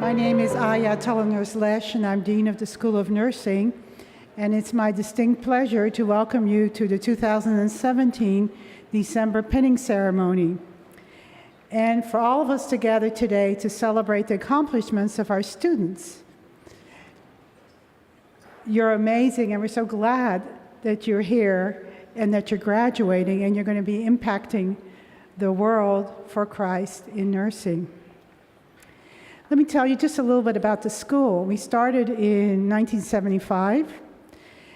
My name is Aya Toloners-Lesh, and I'm Dean of the School of Nursing. And it's my distinct pleasure to welcome you to the 2017 December pinning ceremony. And for all of us to gather today to celebrate the accomplishments of our students. You're amazing, and we're so glad that you're here and that you're graduating and you're going to be impacting the world for Christ in nursing. Let me tell you just a little bit about the school. We started in 1975,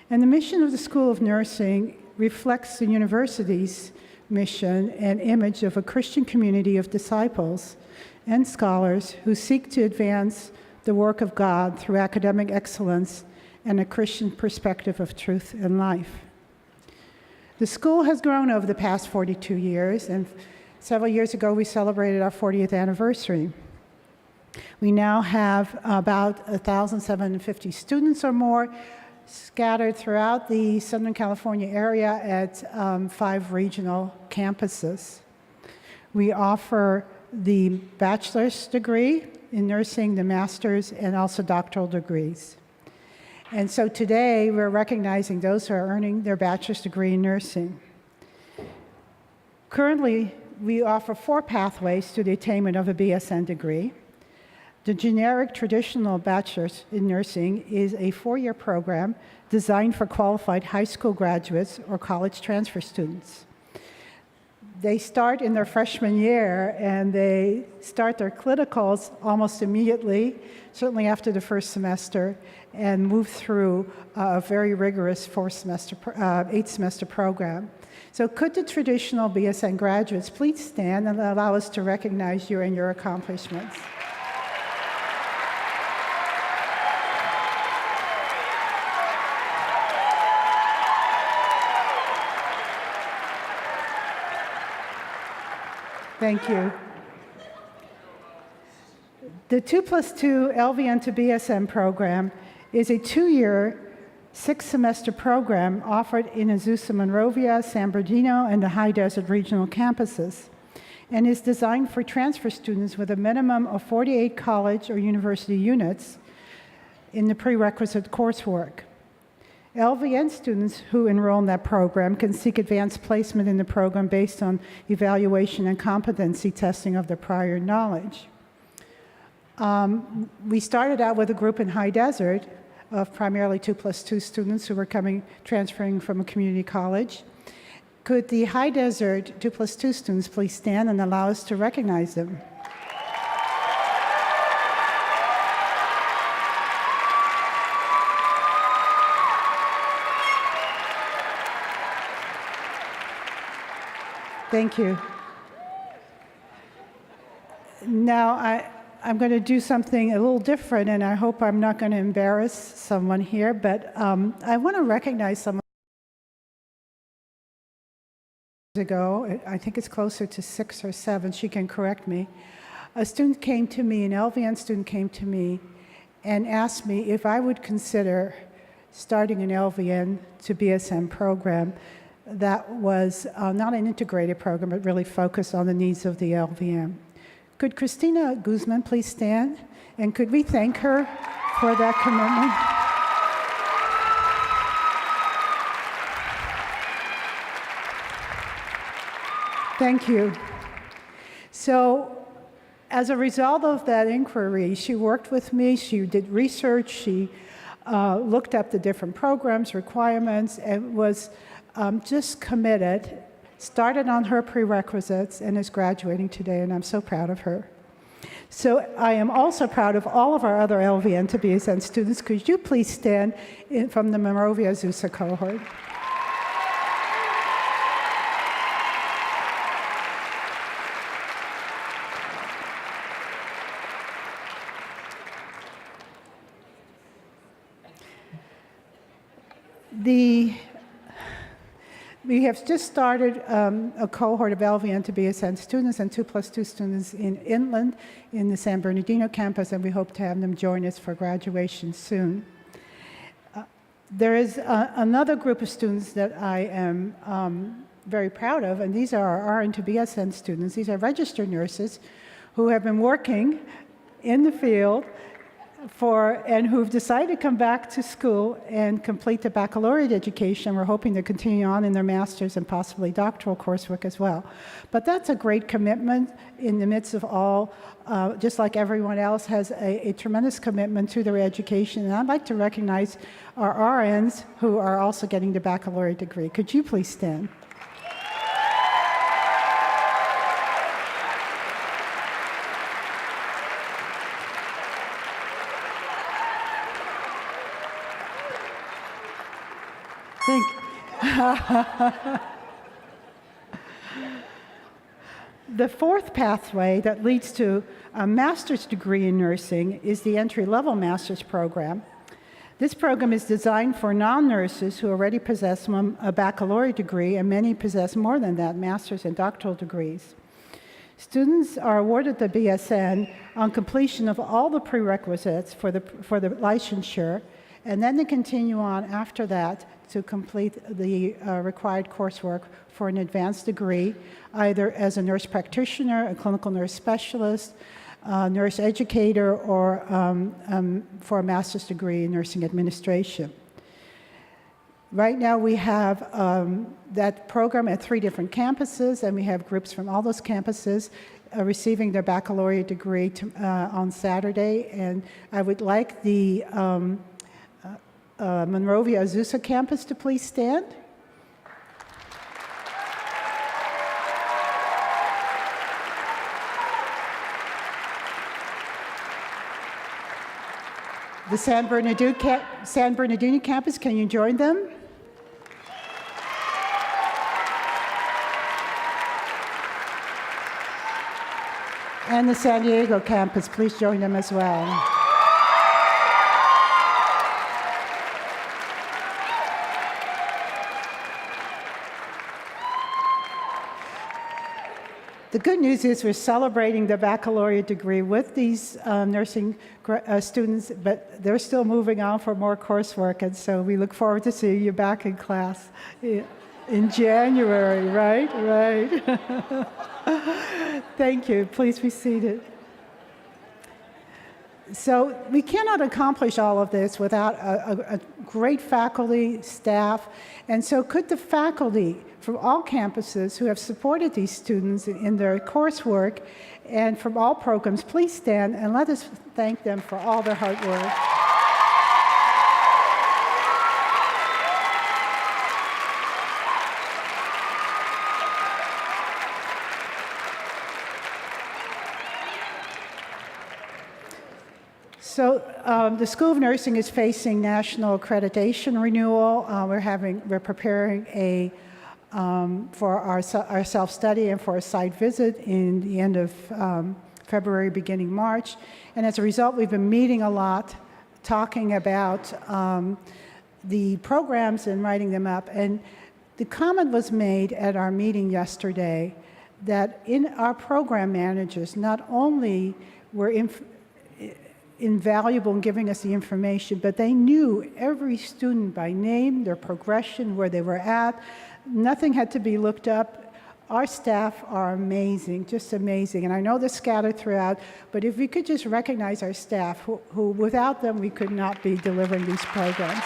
and the mission of the School of Nursing reflects the university's mission and image of a Christian community of disciples and scholars who seek to advance the work of God through academic excellence and a Christian perspective of truth and life. The school has grown over the past 42 years, and several years ago we celebrated our 40th anniversary. We now have about 1,750 students or more scattered throughout the Southern California area at 5 regional campuses. We offer the bachelor's degree in nursing, the master's, and also doctoral degrees. And so today we're recognizing those who are earning their bachelor's degree in nursing. Currently, we offer 4 pathways to the attainment of a BSN degree. The generic traditional bachelor's in nursing is a 4-year program designed for qualified high school graduates or college transfer students. They start in their freshman year and they start their clinicals almost immediately, certainly after the first semester, and move through a very rigorous 8-semester program. So could the traditional BSN graduates please stand and allow us to recognize you and your accomplishments? Thank you. The 2+2 LVN to BSN program is a 2-year, 6-semester program offered in Azusa, Monrovia, San Bernardino, and the High Desert regional campuses, and is designed for transfer students with a minimum of 48 college or university units in the prerequisite coursework. LVN students who enroll in that program can seek advanced placement in the program based on evaluation and competency testing of their prior knowledge. We started out with a group in High Desert of primarily 2+2 students who were transferring from a community college. Could the High Desert 2+2 students please stand and allow us to recognize them? Thank you. Now, I'm going to do something a little different, and I hope I'm not going to embarrass someone here, but I want to recognize someone ago. I think it's closer to 6 or 7. She can correct me. A student came to me, an LVN student came to me, and asked me if I would consider starting an LVN to BSN program that was not an integrated program, but really focused on the needs of the LVN. Could Christina Guzman please stand? And could we thank her for that commitment? Thank you. So, as a result of that inquiry, she worked with me, she did research, she looked up the different programs, requirements, and was just committed, started on her prerequisites, and is graduating today, and I'm so proud of her. So I am also proud of all of our other LVN to BSN students. Could you please stand from the Monrovia Azusa cohort? We have just started a cohort of LVN to BSN students and 2+2 students in Inland in the San Bernardino campus, and we hope to have them join us for graduation soon. There is another group of students that I am very proud of, and these are our RN to BSN students. These are registered nurses who have been working in the field and who've decided to come back to school and complete the baccalaureate education. We're hoping to continue on in their master's and possibly doctoral coursework as well. But that's a great commitment in the midst of all, just like everyone else has a tremendous commitment to their education. And I'd like to recognize our RNs who are also getting the baccalaureate degree. Could you please stand? Thank you. The fourth pathway that leads to a master's degree in nursing is the entry-level master's program. This program is designed for non-nurses who already possess a baccalaureate degree, and many possess more than that, master's and doctoral degrees. Students are awarded the BSN on completion of all the prerequisites for the licensure, and then they continue on after that to complete the required coursework for an advanced degree, either as a nurse practitioner, a clinical nurse specialist, nurse educator, or for a master's degree in nursing administration. Right now we have that program at 3 different campuses, and we have groups from all those campuses receiving their baccalaureate degree on Saturday. And I would like the Monrovia Azusa campus to please stand. The San Bernardino campus, can you join them? And the San Diego campus, please join them as well. The good news is we're celebrating the baccalaureate degree with these nursing students, but they're still moving on for more coursework, and so we look forward to seeing you back in class in January, right? Right. Thank you. Please be seated. So we cannot accomplish all of this without a great faculty, staff, and so could the faculty from all campuses who have supported these students in their coursework and from all programs, please stand and let us thank them for all their hard work. So the School of Nursing is facing national accreditation renewal. We're preparing for our self-study and for a site visit in the end of February, beginning March. And as a result, we've been meeting a lot, talking about the programs and writing them up. And the comment was made at our meeting yesterday that in our program managers, not only were invaluable in giving us the information, but they knew every student by name, their progression, where they were at. Nothing had to be looked up. Our staff are amazing, just amazing. And I know they're scattered throughout, but if we could just recognize our staff, who without them we could not be delivering these programs.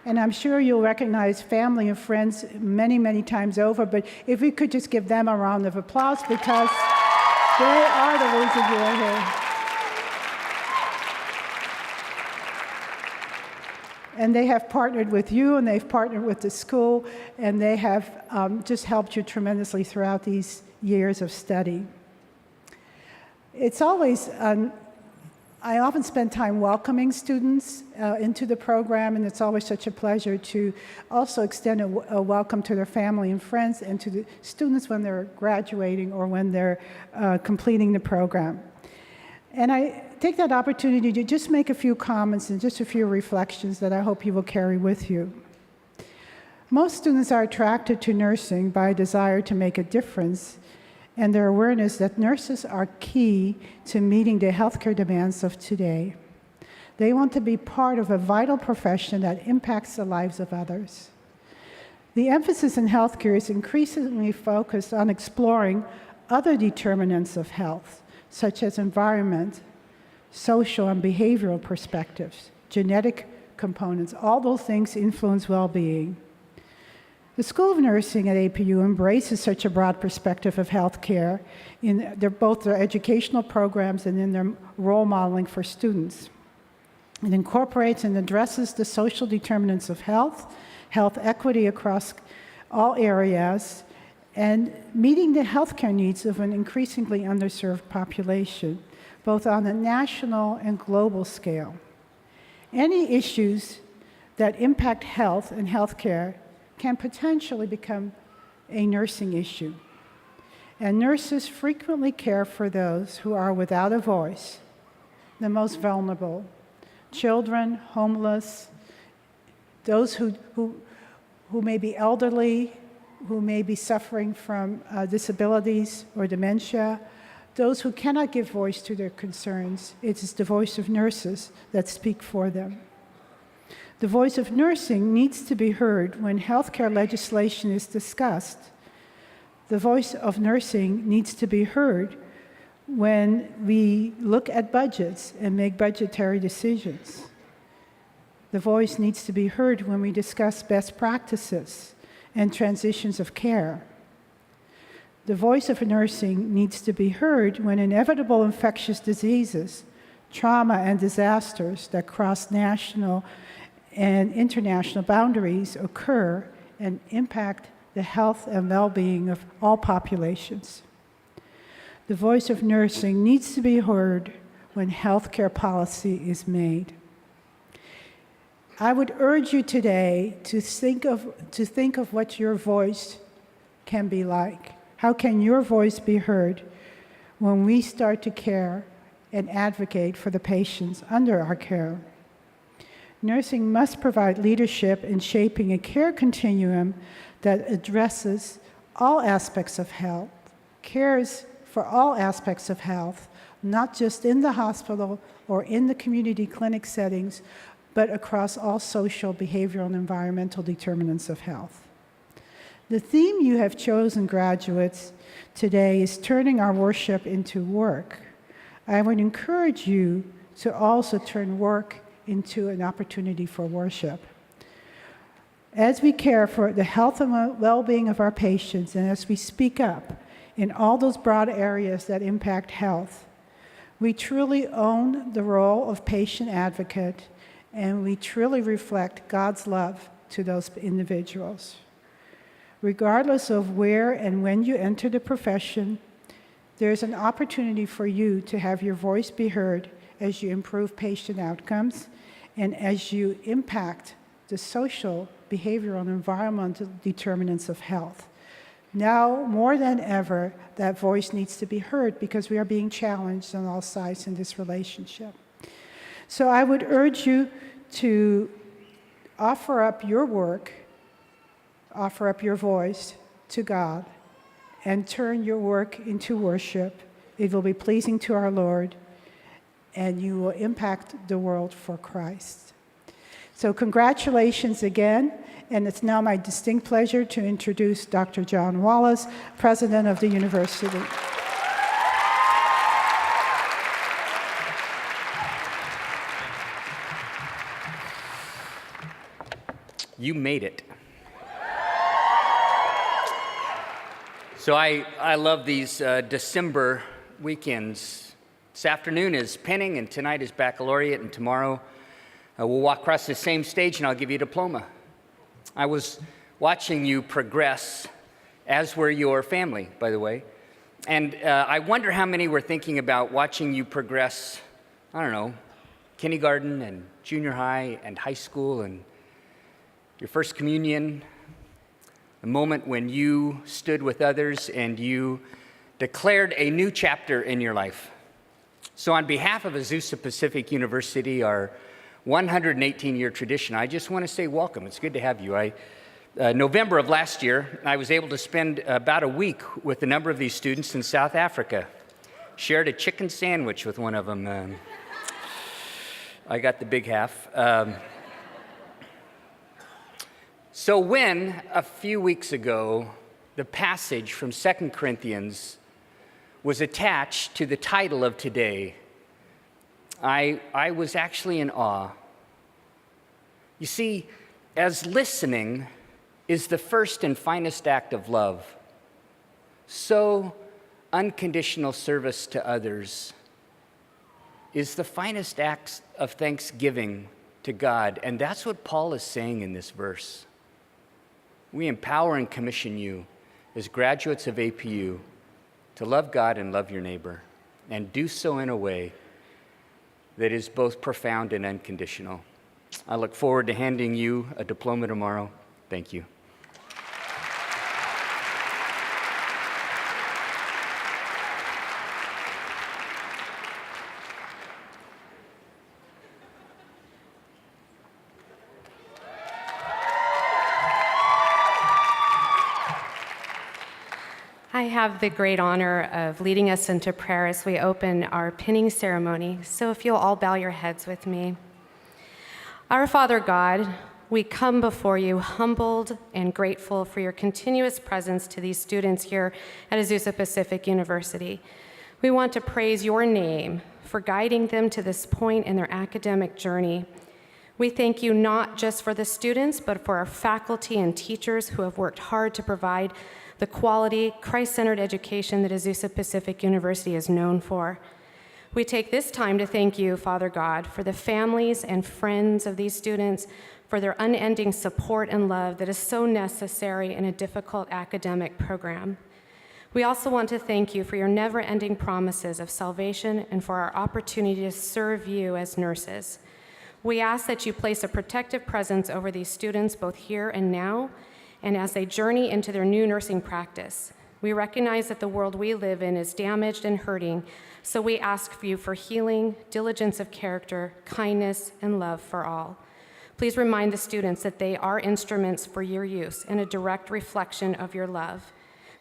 And I'm sure you'll recognize family and friends many, many times over, but if we could just give them a round of applause, because they are the reason you're here. And they have partnered with you, and they've partnered with the school, and they have just helped you tremendously throughout these years of study. It's always I often spend time welcoming students into the program, and it's always such a pleasure to also extend a welcome to their family and friends and to the students when they're graduating or when they're completing the program. And I take that opportunity to just make a few comments and just a few reflections that I hope you will carry with you. Most students are attracted to nursing by a desire to make a difference and their awareness that nurses are key to meeting the healthcare demands of today. They want to be part of a vital profession that impacts the lives of others. The emphasis in healthcare is increasingly focused on exploring other determinants of health, such as environment, social and behavioral perspectives, genetic components. All those things influence well-being. The School of Nursing at APU embraces such a broad perspective of healthcare in both their educational programs and in their role modeling for students. It incorporates and addresses the social determinants of health, health equity across all areas, and meeting the healthcare needs of an increasingly underserved population, both on a national and global scale. Any issues that impact health and healthcare can potentially become a nursing issue. And nurses frequently care for those who are without a voice, the most vulnerable, children, homeless, those who may be elderly, who may be suffering from disabilities or dementia, those who cannot give voice to their concerns. It is the voice of nurses that speak for them. The voice of nursing needs to be heard when healthcare legislation is discussed. The voice of nursing needs to be heard when we look at budgets and make budgetary decisions. The voice needs to be heard when we discuss best practices and transitions of care. The voice of nursing needs to be heard when inevitable infectious diseases, trauma, and disasters that cross national and international boundaries occur and impact the health and well-being of all populations. The voice of nursing needs to be heard when healthcare policy is made. I would urge you today to think of what your voice can be like. How can your voice be heard when we start to care and advocate for the patients under our care? Nursing must provide leadership in shaping a care continuum that addresses all aspects of health, cares for all aspects of health, not just in the hospital or in the community clinic settings, but across all social, behavioral, and environmental determinants of health. The theme you have chosen, graduates, today is turning our worship into work. I would encourage you to also turn work into an opportunity for worship. As we care for the health and well-being of our patients, and as we speak up in all those broad areas that impact health, we truly own the role of patient advocate, and we truly reflect God's love to those individuals. Regardless of where and when you enter the profession, there's an opportunity for you to have your voice be heard as you improve patient outcomes and as you impact the social, behavioral, and environmental determinants of health. Now, more than ever, that voice needs to be heard because we are being challenged on all sides in this relationship. So I would urge you to offer up your work, offer up your voice to God, and turn your work into worship. It will be pleasing to our Lord, and you will impact the world for Christ. So congratulations again, and it's now my distinct pleasure to introduce Dr. John Wallace, President of the University. You made it. So I love these December weekends. This afternoon is pinning, and tonight is baccalaureate, and tomorrow we'll walk across the same stage, and I'll give you a diploma. I was watching you progress, as were your family, by the way, and I wonder how many were thinking about watching you progress, I don't know, kindergarten and junior high and high school and your first communion, the moment when you stood with others and you declared a new chapter in your life. So on behalf of Azusa Pacific University, our 118-year tradition, I just want to say welcome. It's good to have you. November of last year, I was able to spend about a week with a number of these students in South Africa. Shared a chicken sandwich with one of them. I got the big half. So when, a few weeks ago, the passage from 2 Corinthians was attached to the title of today, I was actually in awe. You see, as listening is the first and finest act of love, so unconditional service to others is the finest act of thanksgiving to God. And that's what Paul is saying in this verse. We empower and commission you as graduates of APU to love God and love your neighbor, and do so in a way that is both profound and unconditional. I look forward to handing you a diploma tomorrow. Thank you. I have the great honor of leading us into prayer as we open our pinning ceremony. So if you'll all bow your heads with me. Our Father God, we come before you humbled and grateful for your continuous presence to these students here at Azusa Pacific University. We want to praise your name for guiding them to this point in their academic journey. We thank you not just for the students, but for our faculty and teachers who have worked hard to provide the quality, Christ-centered education that Azusa Pacific University is known for. We take this time to thank you, Father God, for the families and friends of these students, for their unending support and love that is so necessary in a difficult academic program. We also want to thank you for your never-ending promises of salvation and for our opportunity to serve you as nurses. We ask that you place a protective presence over these students both here and now, and as they journey into their new nursing practice. We recognize that the world we live in is damaged and hurting, so we ask you for healing, diligence of character, kindness, and love for all. Please remind the students that they are instruments for your use and a direct reflection of your love.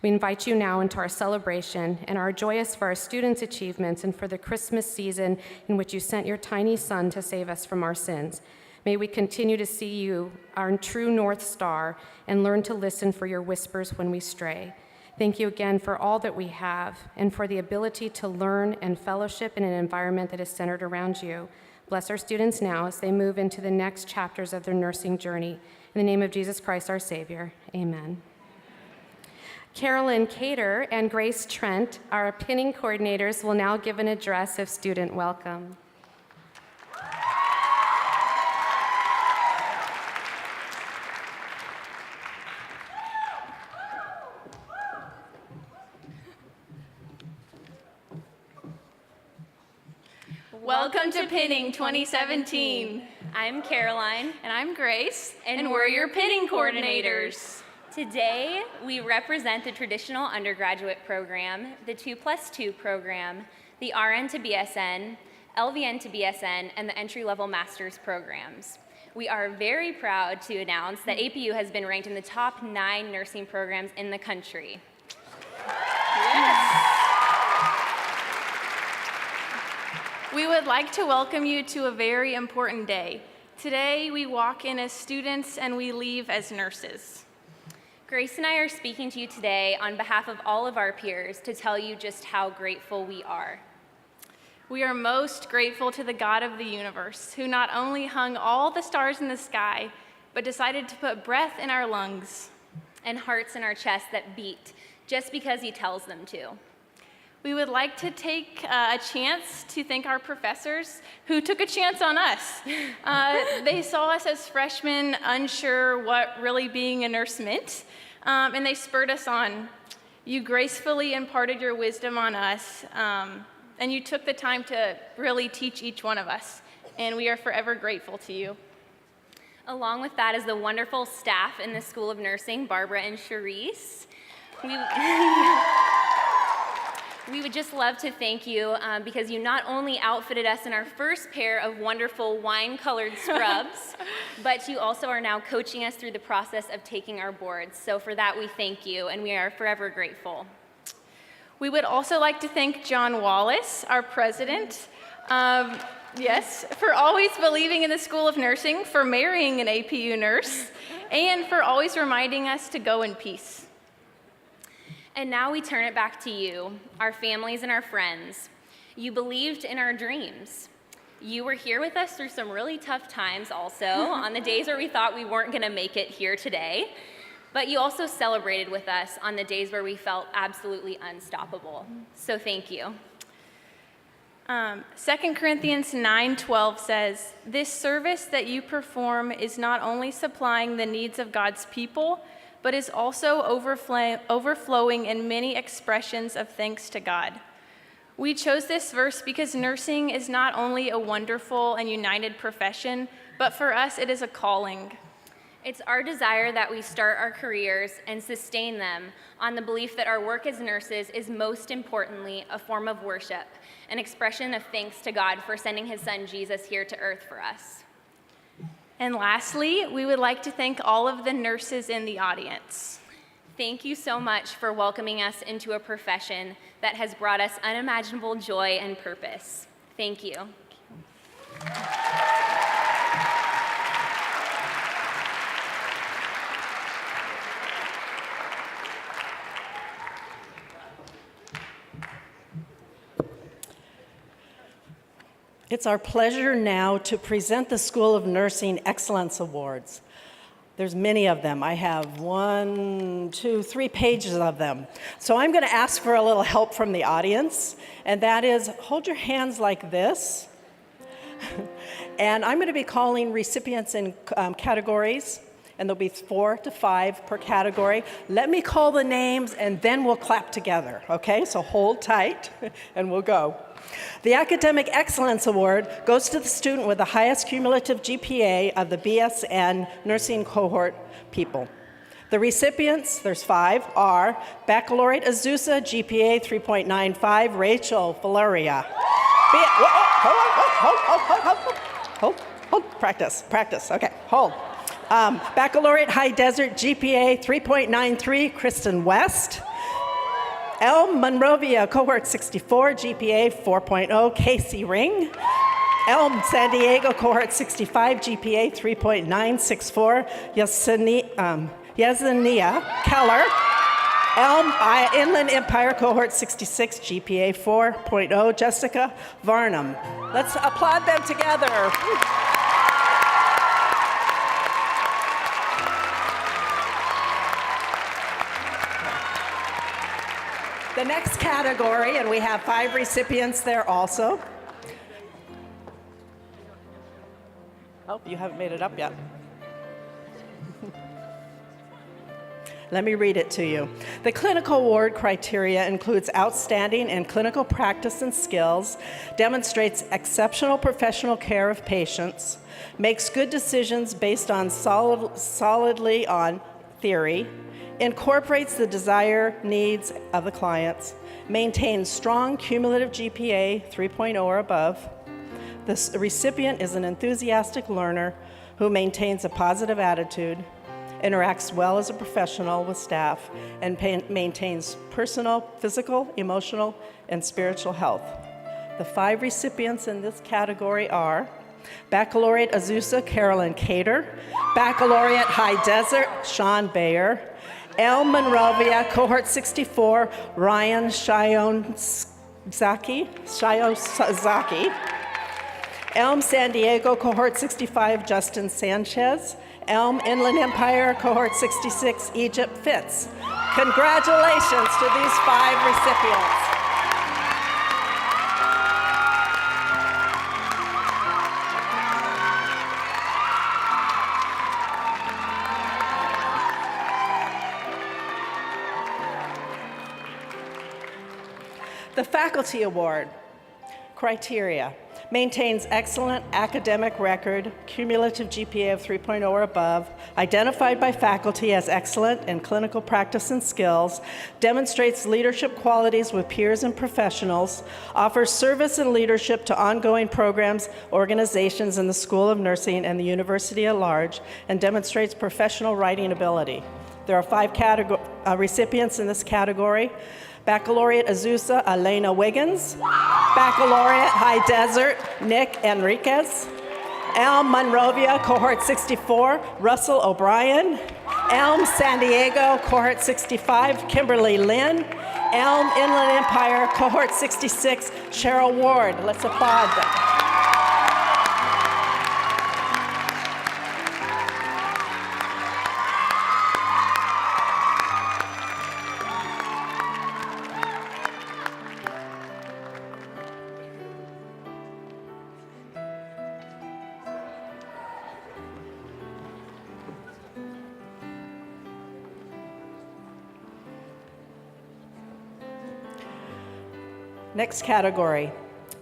We invite you now into our celebration and are joyous for our students' achievements and for the Christmas season in which you sent your tiny son to save us from our sins. May we continue to see you, our true North Star, and learn to listen for your whispers when we stray. Thank you again for all that we have and for the ability to learn and fellowship in an environment that is centered around you. Bless our students now as they move into the next chapters of their nursing journey. In the name of Jesus Christ, our Savior, amen. Carolyn Cater and Grace Trent, our pinning coordinators, will now give an address of student welcome. Welcome to Pinning 2017. I'm Caroline. And I'm Grace. And we're your pinning coordinators. Today, we represent the traditional undergraduate program, the 2+2 program, the RN to BSN, LVN to BSN, and the entry-level master's programs. We are very proud to announce that APU has been ranked in the top 9 nursing programs in the country. Yes. We would like to welcome you to a very important day. Today, we walk in as students and we leave as nurses. Grace and I are speaking to you today on behalf of all of our peers to tell you just how grateful we are. We are most grateful to the God of the universe, who not only hung all the stars in the sky, but decided to put breath in our lungs. And hearts in our chest that beat just because he tells them to. We would like to take a chance to thank our professors who took a chance on us. They saw us as freshmen unsure what really being a nurse meant, and they spurred us on. You gracefully imparted your wisdom on us, and you took the time to really teach each one of us, and we are forever grateful to you. Along with that is the wonderful staff in the School of Nursing, Barbara and Charisse. We would just love to thank you because you not only outfitted us in our first pair of wonderful wine-colored scrubs, but you also are now coaching us through the process of taking our boards. So for that, we thank you, and we are forever grateful. We would also like to thank John Wallace, our president, for always believing in the School of Nursing, for marrying an APU nurse, and for always reminding us to go in peace. And now we turn it back to you, our families and our friends. You believed in our dreams. You were here with us through some really tough times also, on the days where we thought we weren't going to make it here today. But you also celebrated with us on the days where we felt absolutely unstoppable. So thank you. 2 Corinthians 9:12 says, "This service that you perform is not only supplying the needs of God's people, but is also overflowing in many expressions of thanks to God." We chose this verse because nursing is not only a wonderful and united profession, but for us it is a calling. It's our desire that we start our careers and sustain them on the belief that our work as nurses is most importantly a form of worship, an expression of thanks to God for sending his son Jesus here to earth for us. And lastly, we would like to thank all of the nurses in the audience. Thank you so much for welcoming us into a profession that has brought us unimaginable joy and purpose. Thank you. It's our pleasure now to present the School of Nursing Excellence Awards. There's many of them. I have 3 pages of them. So I'm going to ask for a little help from the audience, and that is hold your hands like this. And I'm going to be calling recipients in categories, and there'll be 4 to 5 per category. Let me call the names, and then we'll clap together, okay? So hold tight, and we'll go. The Academic Excellence Award goes to the student with the highest cumulative GPA of the BSN nursing cohort people. The recipients, there's 5, are Baccalaureate Azusa, GPA 3.95, Rachel Valeria. Hold, practice, okay, hold. Baccalaureate High Desert, GPA 3.93, Kristen West. Elm Monrovia, Cohort 64, GPA 4.0, Casey Ring. Elm San Diego, Cohort 65, GPA 3.964, Yesenia Keller. Elm Inland Empire, Cohort 66, GPA 4.0, Jessica Varnum. Let's applaud them together. The next category, and we have 5 recipients there also. Oh, you haven't made it up yet. Let me read it to you. The clinical award criteria includes outstanding in clinical practice and skills, demonstrates exceptional professional care of patients, makes good decisions based on solidly on theory, incorporates the desired needs of the clients, maintains strong cumulative GPA 3.0 or above. The recipient is an enthusiastic learner who maintains a positive attitude, interacts well as a professional with staff, and maintains personal, physical, emotional, and spiritual health. The 5 recipients in this category are Baccalaureate Azusa, Carolyn Cater. Baccalaureate High Desert, Sean Bayer. Elm Monrovia, Cohort 64, Ryan Shiozaki. Elm San Diego, Cohort 65, Justin Sanchez. Elm Inland Empire, Cohort 66, Egypt Fitz. Congratulations to these 5 recipients. The Faculty Award criteria maintains excellent academic record, cumulative GPA of 3.0 or above, identified by faculty as excellent in clinical practice and skills, demonstrates leadership qualities with peers and professionals, offers service and leadership to ongoing programs, organizations in the School of Nursing and the university at large, and demonstrates professional writing ability. There are 5 recipients in this category. Baccalaureate Azusa, Elena Wiggins. Baccalaureate High Desert, Nick Enriquez. Elm Monrovia, Cohort 64, Russell O'Brien. Elm San Diego, Cohort 65, Kimberly Lynn. Elm Inland Empire, Cohort 66, Cheryl Ward. Let's applaud them. Next category,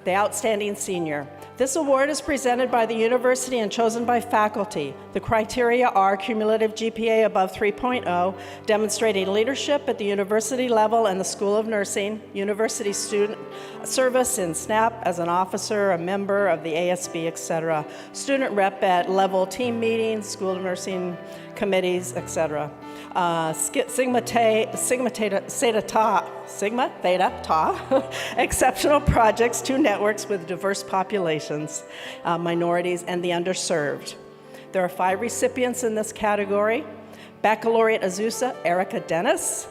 the Outstanding Senior. This award is presented by the university and chosen by faculty. The criteria are cumulative GPA above 3.0, demonstrating leadership at the university level and the School of Nursing, university student service in SNAP as an officer, a member of the ASB, etc., student rep at level team meetings, School of Nursing committees, etc. Sigma Theta Tau, exceptional projects to networks with diverse populations, minorities, and the underserved. There are 5 recipients in this category. Baccalaureate Azusa, Erica Dennis.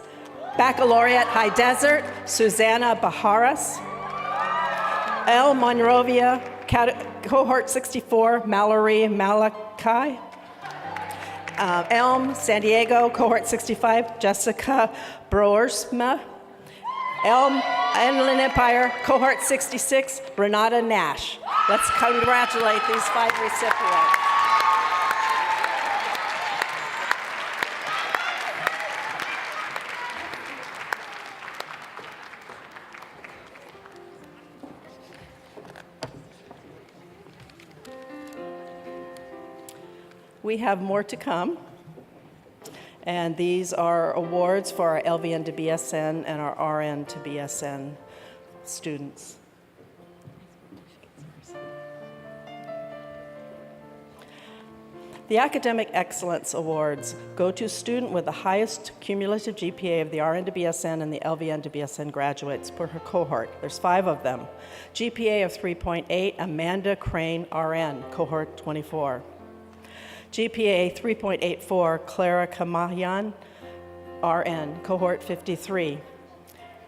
Baccalaureate High Desert, Susanna Baharas. El Monrovia, Cohort 64, Mallory Malachi. Elm San Diego, Cohort 65, Jessica Broersma. Elm Inland Empire, Cohort 66, Renata Nash. Let's congratulate these 5 recipients. We have more to come, and these are awards for our LVN to BSN and our RN to BSN students. The Academic Excellence Awards go to student with the highest cumulative GPA of the RN to BSN and the LVN to BSN graduates per her cohort. There's 5 of them. GPA of 3.8, Amanda Crane, RN, Cohort 24. GPA 3.84, Clara Kamayan, RN, Cohort 53.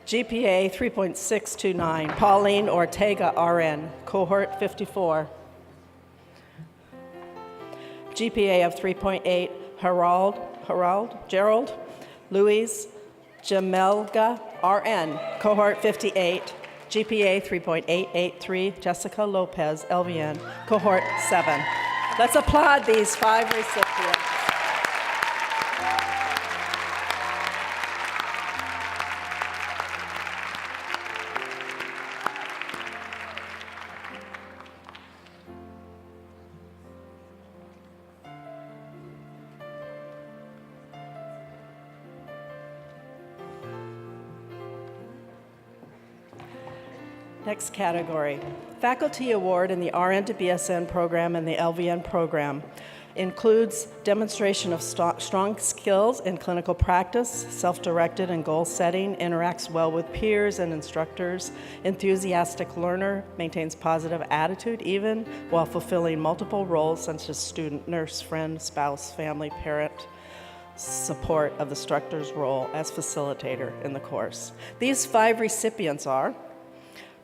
GPA 3.629, Pauline Ortega, RN, Cohort 54. GPA of 3.8, Gerald Louise Jamelga, RN, Cohort 58. GPA 3.883, Jessica Lopez, LVN, Cohort 7. Let's applaud these 5 recipients. Next category, Faculty Award in the RN to BSN program and the LVN program. Includes demonstration of strong skills in clinical practice, self-directed and goal setting, interacts well with peers and instructors, enthusiastic learner, maintains positive attitude even while fulfilling multiple roles such as student, nurse, friend, spouse, family, parent, support of the instructor's role as facilitator in the course. These 5 recipients are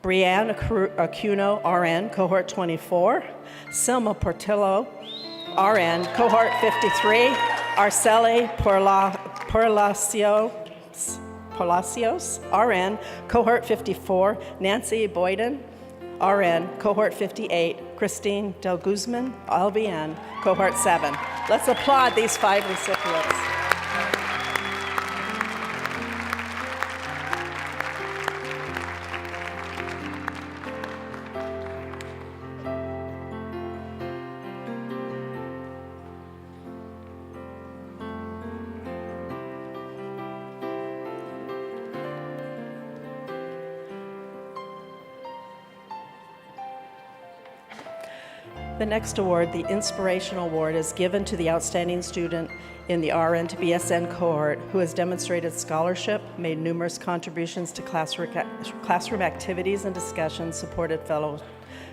Brianne Acuno, RN, Cohort 24. Selma Portillo, RN, Cohort 53. Arceli Palacios, RN, Cohort 54. Nancy Boyden, RN, Cohort 58. Christine Del Guzman, LVN, Cohort 7. Let's applaud these 5 recipients. The next award, the Inspirational Award, is given to the outstanding student in the RN to BSN cohort who has demonstrated scholarship, made numerous contributions to classroom activities and discussions, supported fellow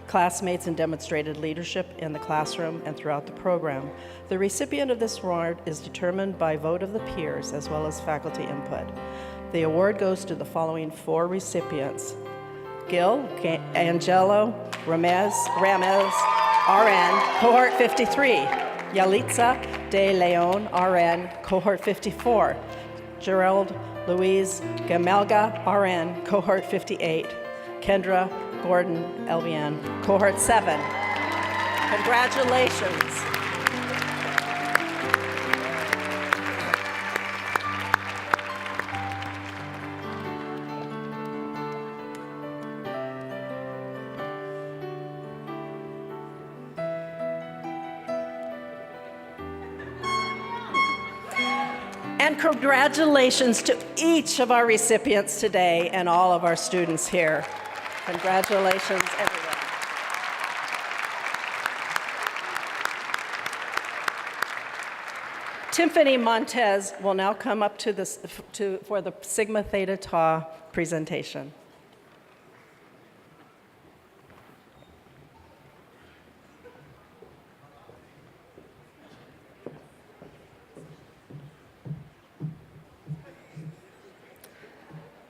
classmates, and demonstrated leadership in the classroom and throughout the program. The recipient of this award is determined by vote of the peers as well as faculty input. The award goes to the following 4 recipients: Gil Angelo Ramez, RN, cohort 53. Yalitza De Leon, RN, cohort 54. Gerald Louise Gamelga, RN, cohort 58. Kendra Gordon, LVN, cohort 7. Congratulations. And congratulations to each of our recipients today and all of our students here. Congratulations, everyone. Tiffany Montez will now come up for the Sigma Theta Tau presentation.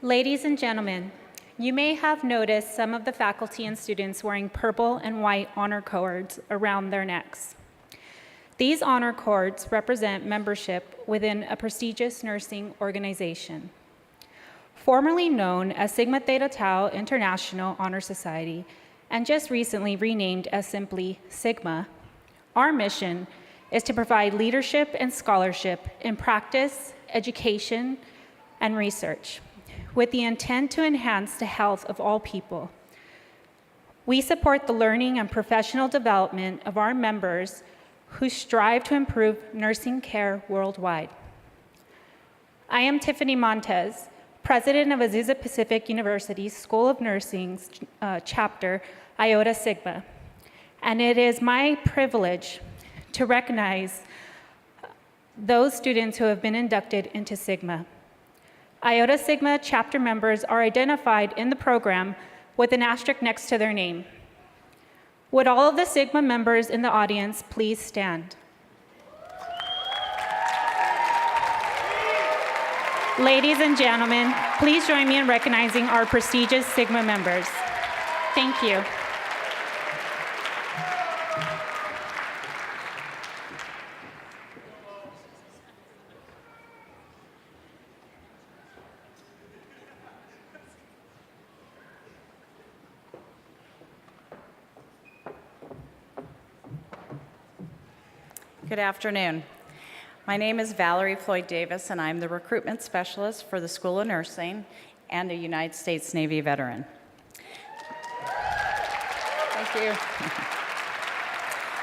Ladies and gentlemen, you may have noticed some of the faculty and students wearing purple and white honor cords around their necks. These honor cords represent membership within a prestigious nursing organization. Formerly known as Sigma Theta Tau International Honor Society, and just recently renamed as simply Sigma, our mission is to provide leadership and scholarship in practice, education, and research, with the intent to enhance the health of all people. We support the learning and professional development of our members who strive to improve nursing care worldwide. I am Tiffany Montez, president of Azusa Pacific University's School of Nursing's chapter, Iota Sigma, and it is my privilege to recognize those students who have been inducted into Sigma. Iota Sigma chapter members are identified in the program with an asterisk next to their name. Would all of the Sigma members in the audience please stand? Ladies and gentlemen, please join me in recognizing our prestigious Sigma members. Thank you. Good afternoon. My name is Valerie Floyd Davis, and I'm the recruitment specialist for the School of Nursing and a United States Navy veteran. Thank you.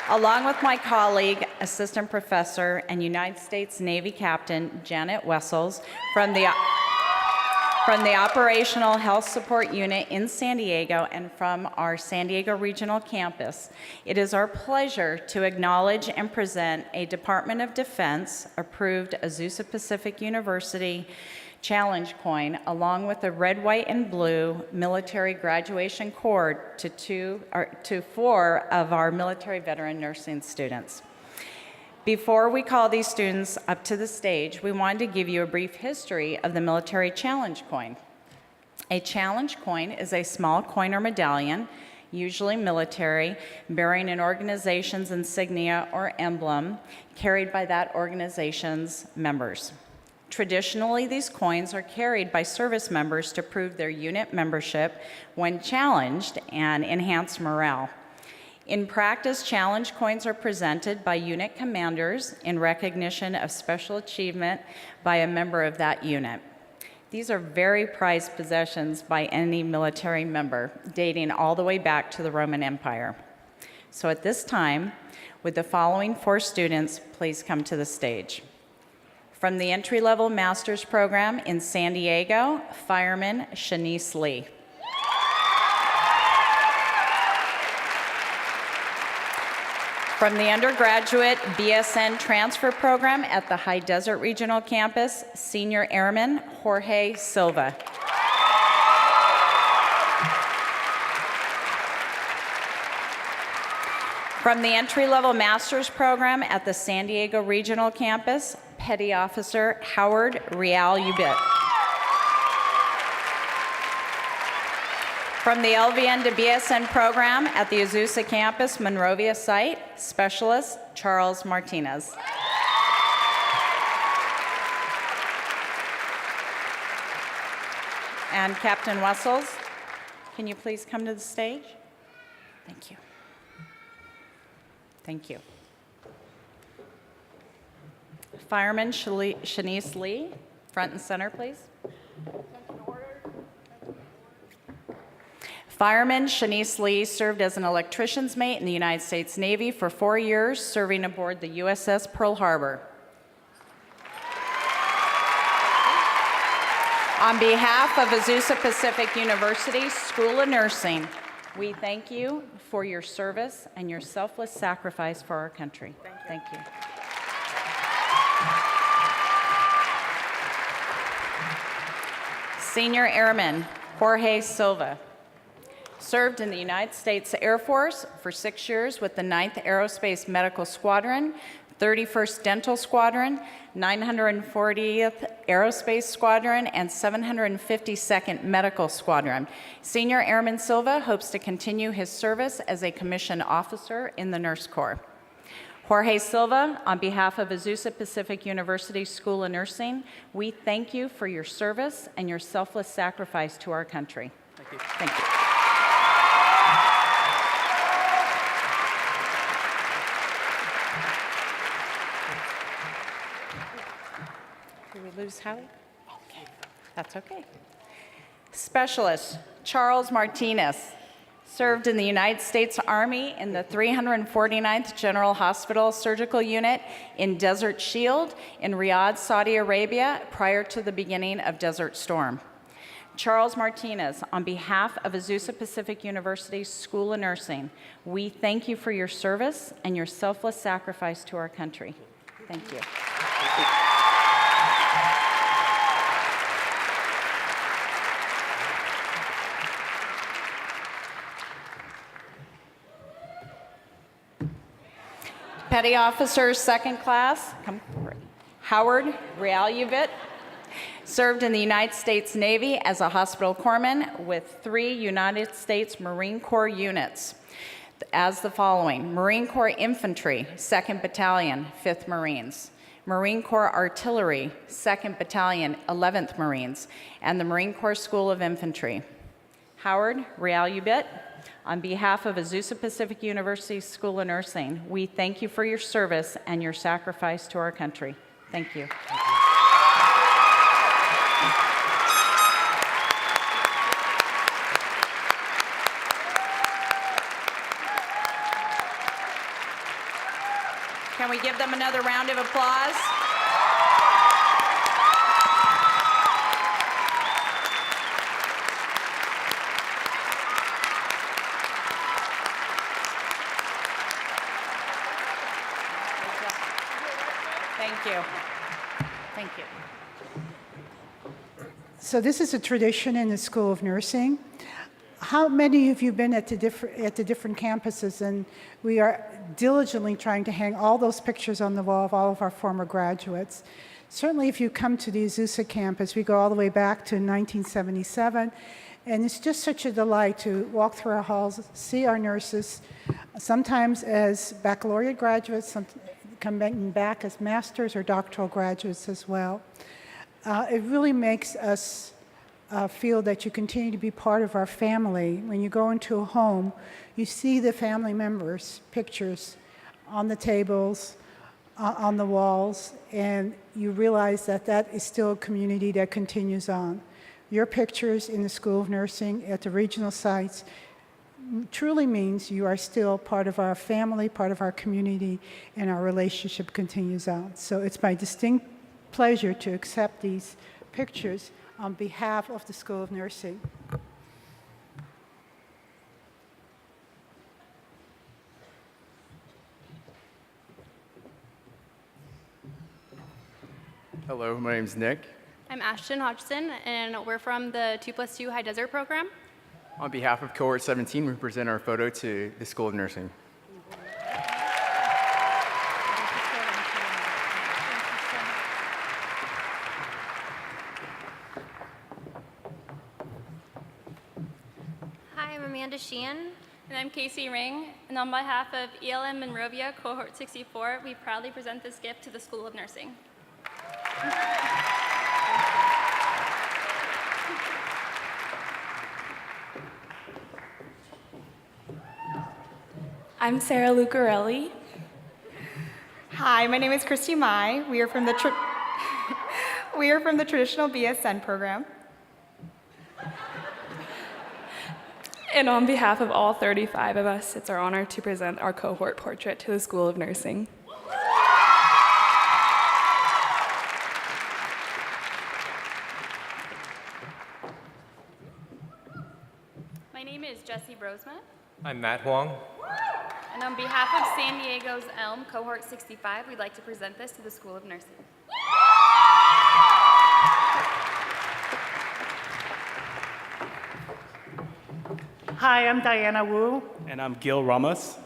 Along with my colleague, assistant professor, and United States Navy Captain Janet Wessels from the Operational Health Support Unit in San Diego and from our San Diego Regional Campus, it is our pleasure to acknowledge and present a Department of Defense approved Azusa Pacific University Challenge Coin, along with a red, white, and blue military graduation cord to 4 of our military veteran nursing students. Before we call these students up to the stage, we wanted to give you a brief history of the Military Challenge Coin. A challenge coin is a small coin or medallion, usually military, bearing an organization's insignia or emblem carried by that organization's members. Traditionally, these coins are carried by service members to prove their unit membership when challenged and enhance morale. In practice, challenge coins are presented by unit commanders in recognition of special achievement by a member of that unit. These are very prized possessions by any military member, dating all the way back to the Roman Empire. So at this time, would the following 4 students please come to the stage? From the entry-level master's program in San Diego, Fireman Shanice Lee. From the undergraduate BSN transfer program at the High Desert Regional Campus, Senior Airman Jorge Silva. From the entry-level master's program at the San Diego Regional Campus, Petty Officer Howard Real Ubit. From the LVN to BSN program at the Azusa Campus, Monrovia site, Specialist Charles Martinez. And Captain Wessels, can you please come to the stage? Thank you. Thank you. Fireman Shanice Lee, front and center, please. Fireman Shanice Lee served as an electrician's mate in the United States Navy for 4 years, serving aboard the USS Pearl Harbor. On behalf of Azusa Pacific University School of Nursing, we thank you for your service and your selfless sacrifice for our country. Thank you. Senior Airman Jorge Silva served in the United States Air Force for 6 years with the 9th Aerospace Medical Squadron, 31st Dental Squadron, 940th Aerospace Squadron, and 752nd Medical Squadron. Senior Airman Silva hopes to continue his service as a commissioned officer in the Nurse Corps. Jorge Silva, on behalf of Azusa Pacific University School of Nursing, we thank you for your service and your selfless sacrifice to our country. Thank you. Thank you. Did we lose Howie? Okay, that's okay. Specialist Charles Martinez served in the United States Army in the 349th General Hospital Surgical Unit in Desert Shield in Riyadh, Saudi Arabia, prior to the beginning of Desert Storm. Charles Martinez, on behalf of Azusa Pacific University School of Nursing, we thank you for your service and your selfless sacrifice to our country. Thank you. Petty Officer, second class, Howard Realuvit, served in the United States Navy as a hospital corpsman with 3 United States Marine Corps units as the following: Marine Corps Infantry, 2nd Battalion, 5th Marines, Marine Corps Artillery, 2nd Battalion, 11th Marines, and the Marine Corps School of Infantry. Howard Realubit, on behalf of Azusa Pacific University School of Nursing, we thank you for your service and your sacrifice to our country. Thank you. Can we give them another round of applause? Thank you. Thank you. So this is a tradition in the School of Nursing. How many of you have been at the different campuses? And we are diligently trying to hang all those pictures on the wall of all of our former graduates. Certainly if you come to the Azusa campus, we go all the way back to 1977. And it's just such a delight to walk through our halls, see our nurses, sometimes as baccalaureate graduates, coming back as master's or doctoral graduates as well. It really makes us feel that you continue to be part of our family. When you go into a home, you see the family members' pictures on the tables, on the walls, and you realize that that is still a community that continues on. Your pictures in the School of Nursing at the regional sites truly means you are still part of our family, part of our community, and our relationship continues on. So it's my distinct pleasure to accept these pictures on behalf of the School of Nursing. Hello, my name's Nick. I'm Ashton Hodgson, and we're from the 2+2 High Desert program. On behalf of Cohort 17, we present our photo to the School of Nursing. Amanda Sheehan. And I'm Casey Ring, and on behalf of ELM Monrovia, Cohort 64, we proudly present this gift to the School of Nursing. I'm Sarah Lucarelli. Hi, my name is Christy Mai. We are from the traditional BSN program. And on behalf of all 35 of us, it's our honor to present our cohort portrait to the School of Nursing. My name is Jessie Brosma, I'm Matt Huang. and on behalf of San Diego's ELM Cohort 65, we'd like to present this to the School of Nursing. Hi, I'm Diana Wu. And I'm Gil Ramos.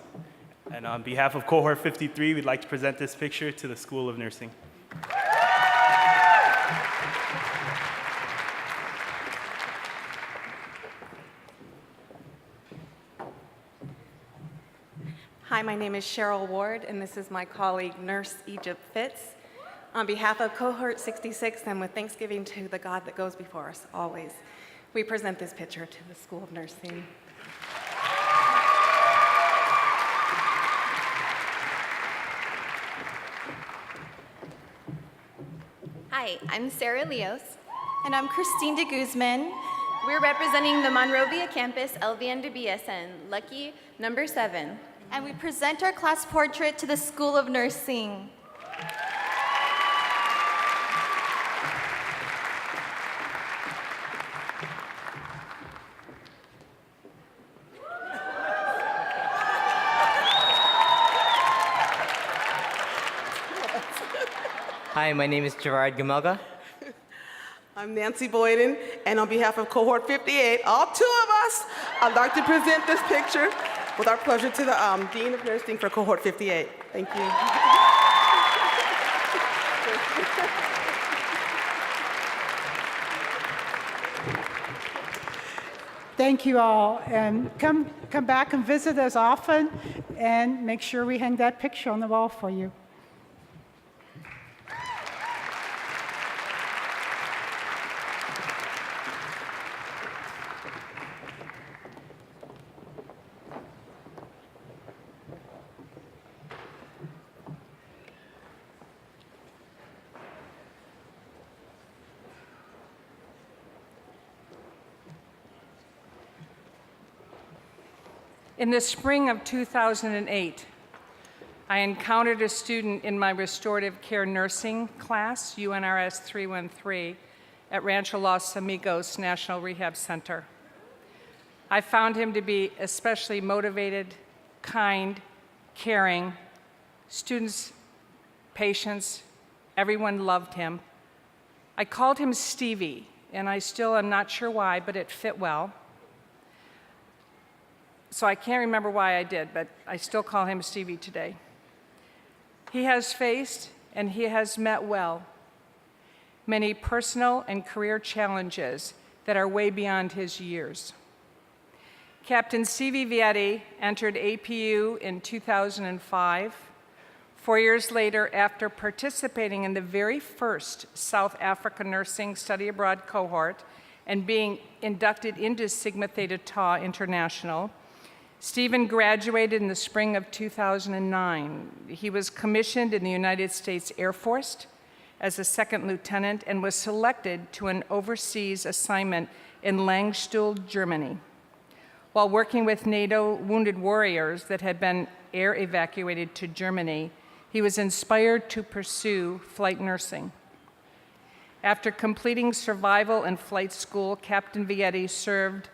And on behalf of Cohort 53, we'd like to present this picture to the School of Nursing. Hi, my name is Cheryl Ward, and this is my colleague, Nurse Egypt Fitz. On behalf of Cohort 66, and with thanksgiving to the God that goes before us always, we present this picture to the School of Nursing. Hi, I'm Sarah Leos. And I'm Christine de Guzman. We're representing the Monrovia campus LVN to BSN, lucky number 7. And we present our class portrait to the School of Nursing. Hi, my name is Gerard Gamelga. I'm Nancy Boyden, and on behalf of Cohort 58, all 2 of us, I'd like to present this picture with our pleasure to the Dean of Nursing for Cohort 58. Thank you. Thank you all, and come back and visit us often, and make sure we hang that picture on the wall for you. In the spring of 2008, I encountered a student in my restorative care nursing class, UNRS 313, at Rancho Los Amigos National Rehab Center. I found him to be especially motivated, kind, caring. Students, patients, everyone loved him. I called him Stevie, and I still am not sure why, but it fit well. So I can't remember why I did, but I still call him Stevie today. He has faced and he has met well many personal and career challenges that are way beyond his years. Captain Stevie Vietti entered APU in 2005. 4 years later, after participating in the very first South Africa nursing study abroad cohort and being inducted into Sigma Theta Tau International, Stephen graduated in the spring of 2009. He was commissioned in the United States Air Force as a second lieutenant and was selected to an overseas assignment in Langstuhl, Germany. While working with NATO wounded warriors that had been air evacuated to Germany, he was inspired to pursue flight nursing. After completing survival and flight school, Captain Vietti served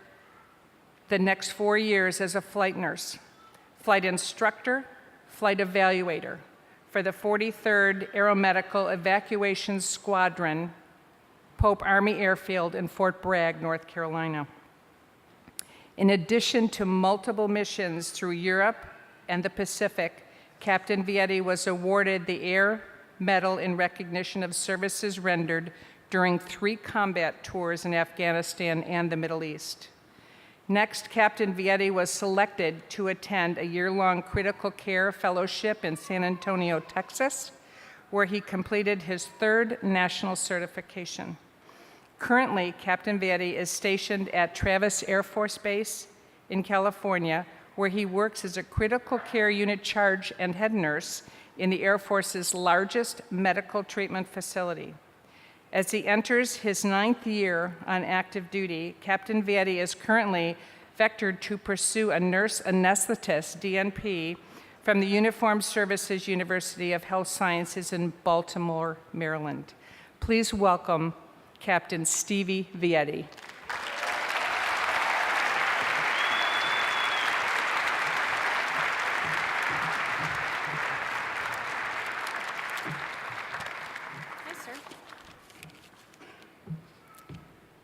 the next 4 years as a flight nurse, flight instructor, flight evaluator for the 43rd Aeromedical Evacuation Squadron, Pope Army Airfield in Fort Bragg, North Carolina. In addition to multiple missions through Europe and the Pacific, Captain Vietti was awarded the Air Medal in recognition of services rendered during 3 combat tours in Afghanistan and the Middle East. Next, Captain Vietti was selected to attend a year-long critical care fellowship in San Antonio, Texas, where he completed his 3rd national certification. Currently, Captain Vietti is stationed at Travis Air Force Base in California, where he works as a critical care unit charge and head nurse in the Air Force's largest medical treatment facility. As he enters his 9th year on active duty, Captain Vietti is currently vectored to pursue a nurse anesthetist, DNP, from the Uniformed Services University of Health Sciences in Baltimore, Maryland. Please welcome Captain Stevie Vietti.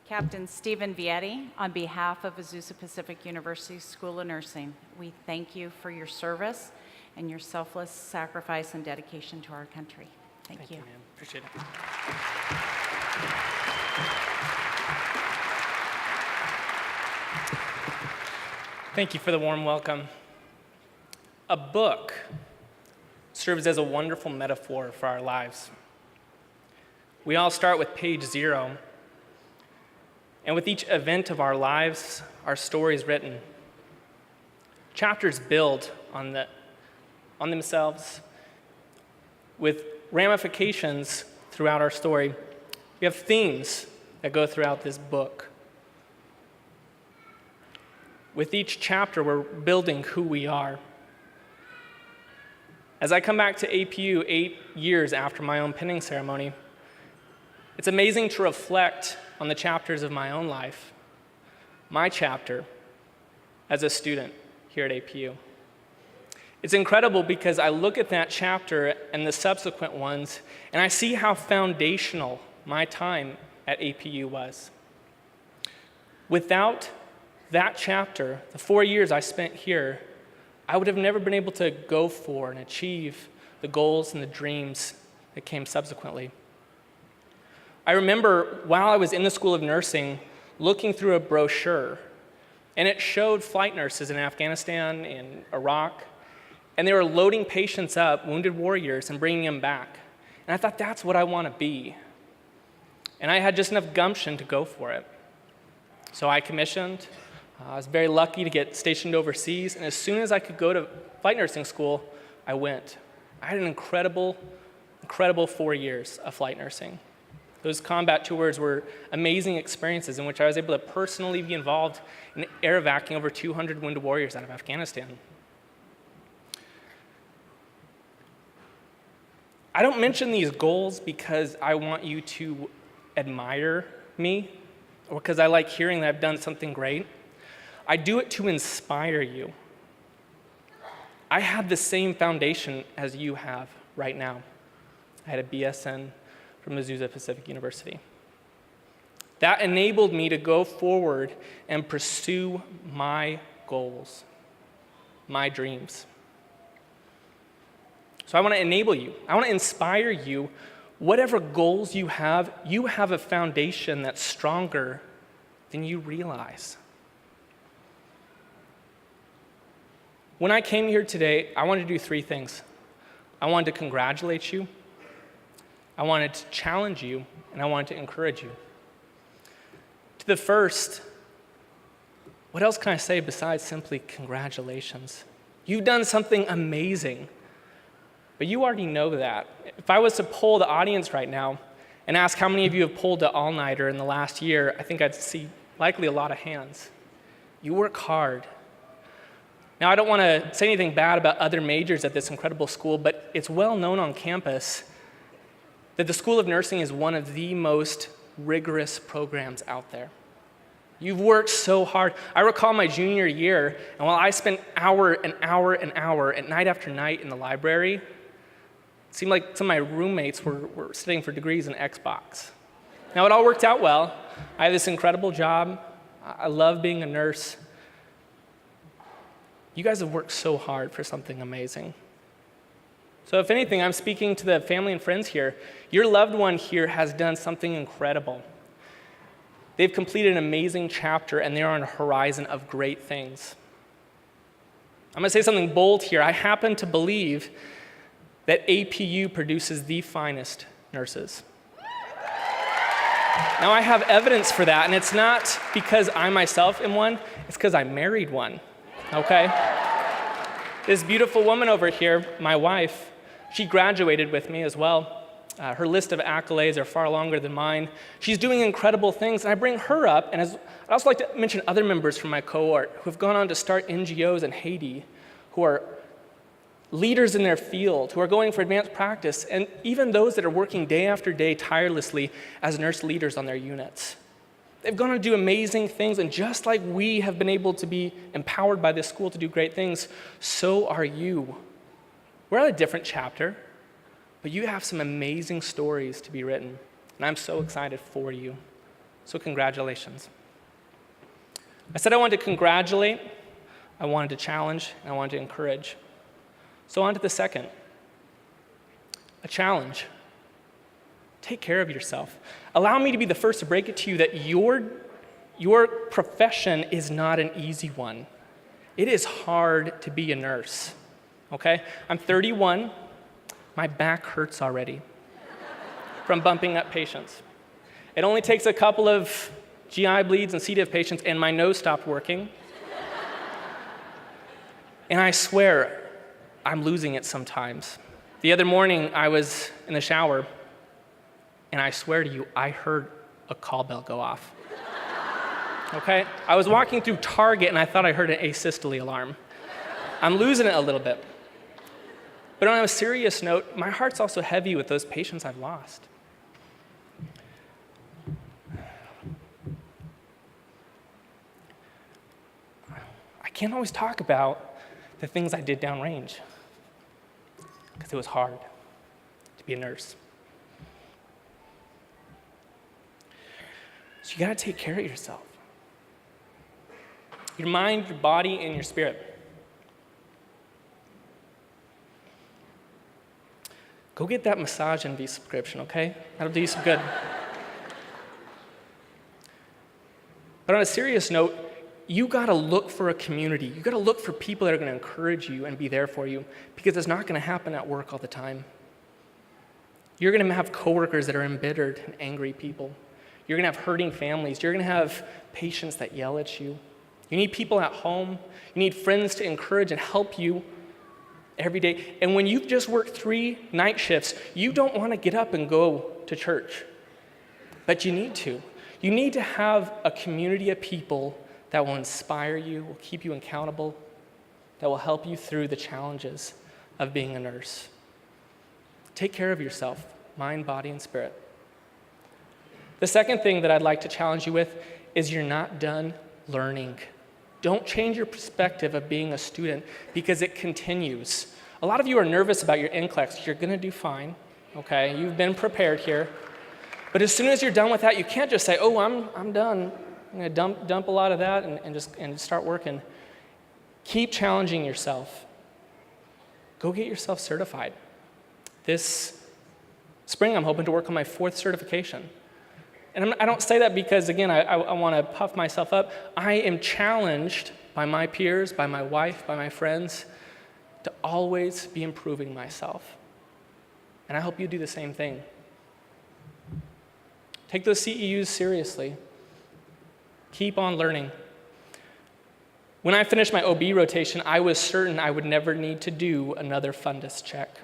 Captain Stephen Vietti, on behalf of Azusa Pacific University School of Nursing, we thank you for your service and your selfless sacrifice and dedication to our country. Thank you. Ma'am. Appreciate it. Thank you for the warm welcome. A book serves as a wonderful metaphor for our lives. We all start with page 0. And with each event of our lives, our story is written. Chapters build on themselves with ramifications throughout our story. We have themes that go throughout this book. With each chapter, we're building who we are. As I come back to APU 8 years after my own pinning ceremony, it's amazing to reflect on the chapters of my own life, my chapter as a student here at APU. It's incredible because I look at that chapter and the subsequent ones, and I see how foundational my time at APU was. Without that chapter, the 4 years I spent here, I would have never been able to go for and achieve the goals and the dreams that came subsequently. I remember while I was in the School of Nursing looking through a brochure, and it showed flight nurses in Afghanistan, in Iraq, and they were loading patients up, wounded warriors, and bringing them back. And I thought, that's what I want to be. And I had just enough gumption to go for it. So I commissioned. I was very lucky to get stationed overseas, and as soon as I could go to flight nursing school, I went. I had an incredible 4 years of flight nursing. Those combat tours were amazing experiences in which I was able to personally be involved in air evacuating over 200 wounded warriors out of Afghanistan. I don't mention these goals because I want you to admire me or because I like hearing that I've done something great. I do it to inspire you. I had the same foundation as you have right now. I had a BSN from Azusa Pacific University. That enabled me to go forward and pursue my goals, my dreams. So I want to enable you. I want to inspire you. Whatever goals you have a foundation that's stronger than you realize. When I came here today, I wanted to do 3 things. I wanted to congratulate you, I wanted to challenge you, and I wanted to encourage you. To the first, what else can I say besides simply congratulations? You've done something amazing, but you already know that. If I was to poll the audience right now and ask how many of you have pulled the all-nighter in the last year, I think I'd see likely a lot of hands. You work hard. Now, I don't want to say anything bad about other majors at this incredible school, but it's well known on campus that the School of Nursing is one of the most rigorous programs out there. You've worked so hard. I recall my junior year, and while I spent hour and night after night in the library, it seemed like some of my roommates were studying for degrees in Xbox. Now, it all worked out well. I have this incredible job. I love being a nurse. You guys have worked so hard for something amazing. So if anything, I'm speaking to the family and friends here. Your loved one here has done something incredible. They've completed an amazing chapter, and they're on a horizon of great things. I'm going to say something bold here. I happen to believe that APU produces the finest nurses. Now, I have evidence for that, and it's not because I myself am one, it's because I married one, okay? This beautiful woman over here, my wife, she graduated with me as well. Her list of accolades are far longer than mine. She's doing incredible things, and I bring her up, and I'd also like to mention other members from my cohort who have gone on to start NGOs in Haiti, who are leaders in their field, who are going for advanced practice, and even those that are working day after day tirelessly as nurse leaders on their units. They've gone on to do amazing things, and just like we have been able to be empowered by this school to do great things, so are you. We're at a different chapter, but you have some amazing stories to be written, and I'm so excited for you. So congratulations. I said I wanted to congratulate, I wanted to challenge, and I wanted to encourage. So on to the second, a challenge. Take care of yourself. Allow me to be the first to break it to you that your profession is not an easy one. It is hard to be a nurse, okay? I'm 31. My back hurts already from bumping up patients. It only takes a couple of GI bleeds and C. diff patients, and my nose stopped working. And I swear, I'm losing it sometimes. The other morning, I was in the shower, and I swear to you, I heard a call bell go off. Okay? I was walking through Target, and I thought I heard an asystole alarm. I'm losing it a little bit. But on a serious note, my heart's also heavy with those patients I've lost. I can't always talk about the things I did downrange, because it was hard to be a nurse. So you gotta take care of yourself. Your mind, your body, and your spirit. Go get that Massage Envy subscription, okay? That'll do you some good. But on a serious note, you gotta look for a community. You gotta look for people that are gonna encourage you and be there for you, because it's not gonna happen at work all the time. You're gonna have coworkers that are embittered and angry people. You're gonna have hurting families. You're gonna have patients that yell at you. You need people at home. You need friends to encourage and help you every day. And when you've just worked 3 night shifts, you don't wanna get up and go to church, but you need to. You need to have a community of people that will inspire you, will keep you accountable, that will help you through the challenges of being a nurse. Take care of yourself, mind, body, and spirit. The second thing that I'd like to challenge you with is you're not done learning. Don't change your perspective of being a student, because it continues. A lot of you are nervous about your NCLEX. You're gonna do fine, okay? You've been prepared here. But as soon as you're done with that, you can't just say, oh, I'm done. I'm gonna dump a lot of that and start working. Keep challenging yourself. Go get yourself certified. This spring, I'm hoping to work on my 4th certification. And I don't say that because, again, I want to puff myself up. I am challenged by my peers, by my wife, by my friends, to always be improving myself. And I hope you do the same thing. Take those CEUs seriously. Keep on learning. When I finished my OB rotation, I was certain I would never need to do another fundus check.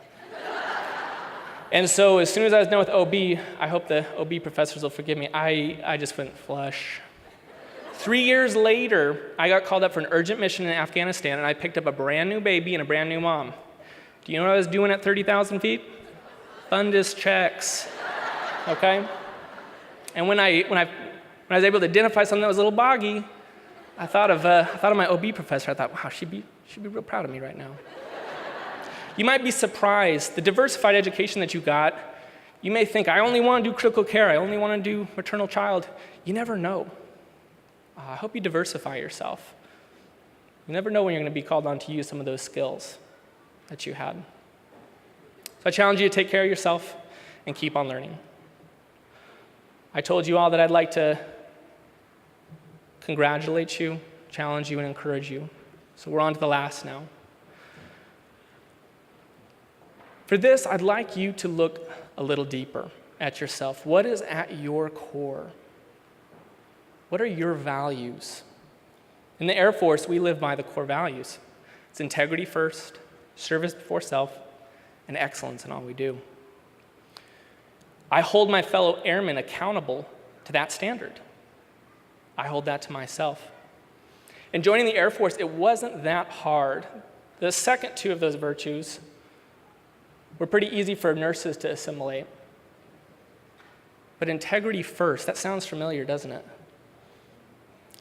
And so as soon as I was done with OB, I hope the OB professors will forgive me, I just went flush. 3 years later, I got called up for an urgent mission in Afghanistan, and I picked up a brand new baby and a brand new mom. Do you know what I was doing at 30,000 feet? Fundus checks, okay? And when I was able to identify something that was a little boggy, I thought of my OB professor. I thought, wow, she'd be real proud of me right now. You might be surprised, the diversified education that you got, you may think, I only want to do critical care, I only want to do maternal child. You never know. I hope you diversify yourself. You never know when you're going to be called on to use some of those skills that you had. So I challenge you to take care of yourself and keep on learning. I told you all that I'd like to congratulate you, challenge you, and encourage you. So we're on to the last now. For this, I'd like you to look a little deeper at yourself. What is at your core? What are your values? In the Air Force, we live by the core values. It's integrity first, service before self, and excellence in all we do. I hold my fellow airmen accountable to that standard. I hold that to myself. In joining the Air Force, it wasn't that hard. The second two of those virtues were pretty easy for nurses to assimilate. But integrity first, that sounds familiar, doesn't it?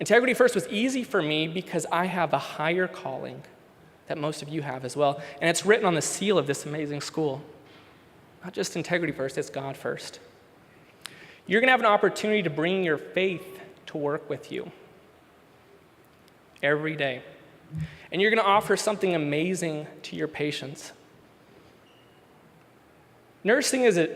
Integrity first was easy for me because I have a higher calling that most of you have as well. And it's written on the seal of this amazing school. Not just integrity first, it's God first. You're going to have an opportunity to bring your faith to work with you every day. And you're going to offer something amazing to your patients. Nursing is an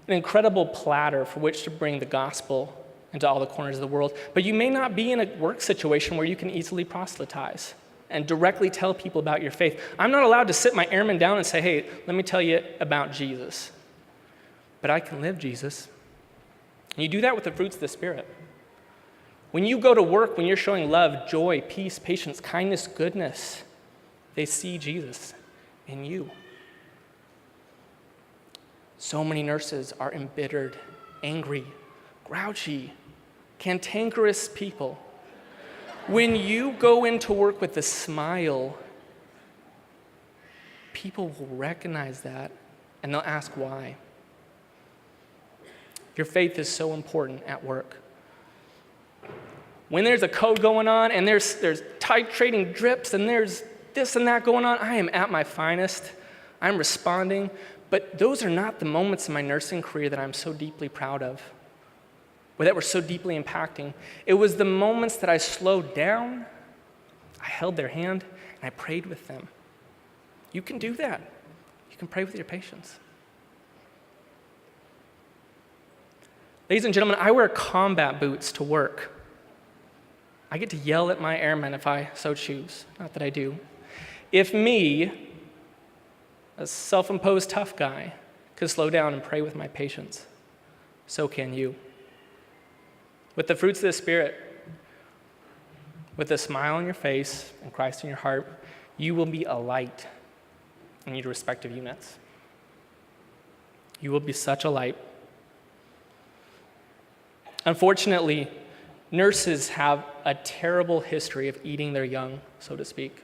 incredible platter for which to bring the gospel into all the corners of the world, but you may not be in a work situation where you can easily proselytize and directly tell people about your faith. I'm not allowed to sit my airmen down and say, hey, let me tell you about Jesus. But I can live Jesus. And you do that with the fruits of the Spirit. When you go to work, when you're showing love, joy, peace, patience, kindness, goodness, they see Jesus in you. So many nurses are embittered, angry, grouchy, cantankerous people. When you go into work with a smile, people will recognize that and they'll ask why. Your faith is so important at work. When there's a code going on and there's titrating drips and there's this and that going on, I am at my finest. I'm responding. But those are not the moments in my nursing career that I'm so deeply proud of, or that were so deeply impacting. It was the moments that I slowed down, I held their hand, and I prayed with them. You can do that. You can pray with your patients. Ladies and gentlemen, I wear combat boots to work. I get to yell at my airmen if I so choose. Not that I do. If me, a self-imposed tough guy, could slow down and pray with my patients, so can you. With the fruits of the Spirit, with a smile on your face and Christ in your heart, you will be a light in your respective units. You will be such a light. Unfortunately, nurses have a terrible history of eating their young, so to speak.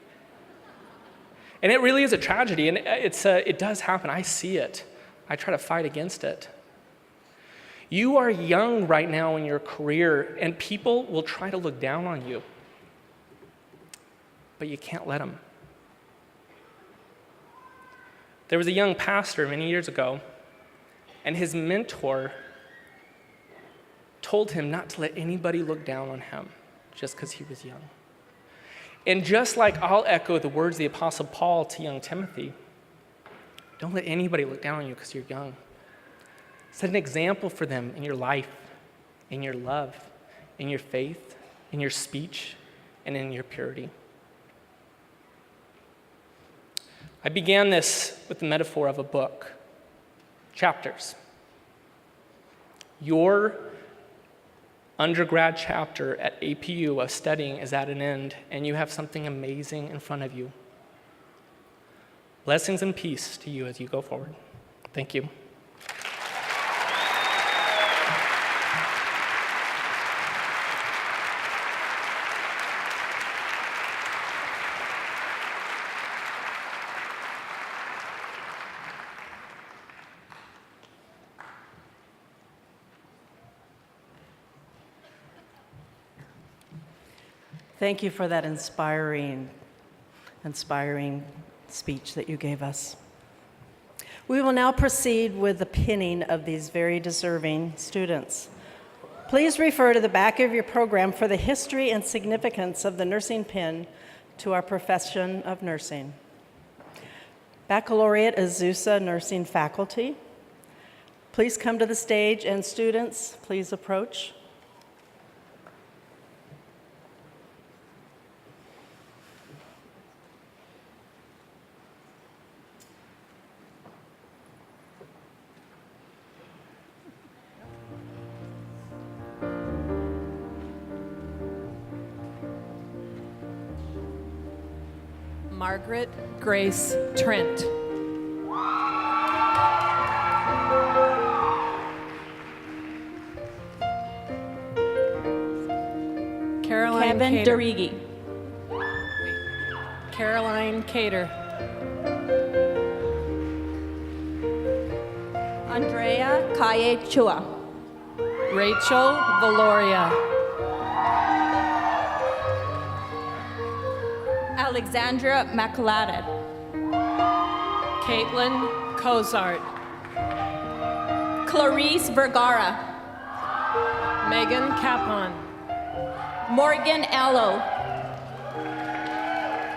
And it really is a tragedy, and it does happen. I see it. I try to fight against it. You are young right now in your career, and people will try to look down on you. But you can't let them. There was a young pastor many years ago, and his mentor told him not to let anybody look down on him just because he was young. And just like I'll echo the words of the Apostle Paul to young Timothy, don't let anybody look down on you because you're young. Set an example for them in your life, in your love, in your faith, in your speech, and in your purity. I began this with the metaphor of a book, chapters. Your undergrad chapter at APU of studying is at an end, and you have something amazing in front of you. Blessings and peace to you as you go forward. Thank you. Thank you for that inspiring speech that you gave us. We will now proceed with the pinning of these very deserving students. Please refer to the back of your program for the history and significance of the nursing pin to our profession of nursing. Baccalaureate Azusa nursing faculty, please come to the stage, and students, please approach. Margaret Grace Trent. Caroline Kevin Cater. Derigi. Caroline Cater. Andrea Kaye Chua. Rachel Valoria. Alexandra McLaren. Caitlin Cozart. Clarice Vergara. Megan Capon. Morgan Allo.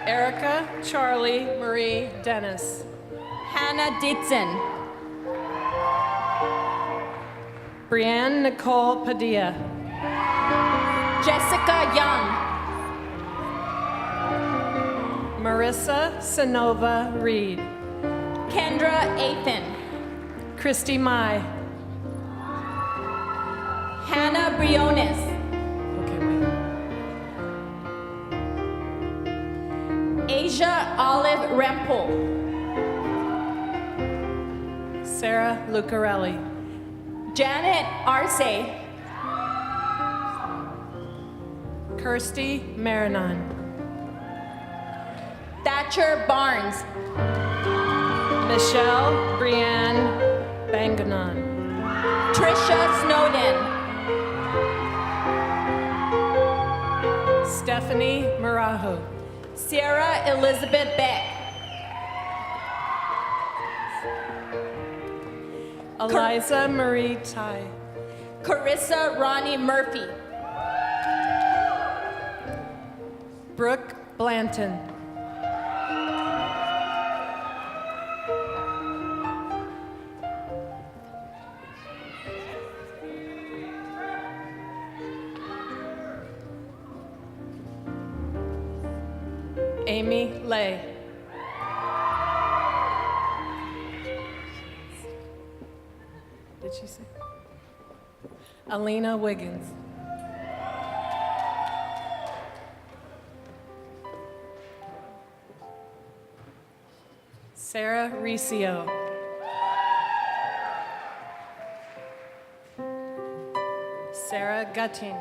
Erica Charlie Marie Dennis. Hannah Dixon. Brianne Nicole Padilla. Jessica Young. Marissa Sanova Reed. Kendra Athan. Christy Mai. Hannah Briones. Asia Olive Rempel. Sarah Lucarelli. Janet Arce. Kirsty Marinon. Thatcher Barnes. Michelle Brianne Banganon. Trisha Snowden. Stephanie Marajo. Sarah Elizabeth Beck. Eliza Marie Tai. Carissa Ronnie Murphy. Brooke Blanton. Amy Lay. Did she say? Alina Wiggins. Sarah Riccio. Sarah Gutting.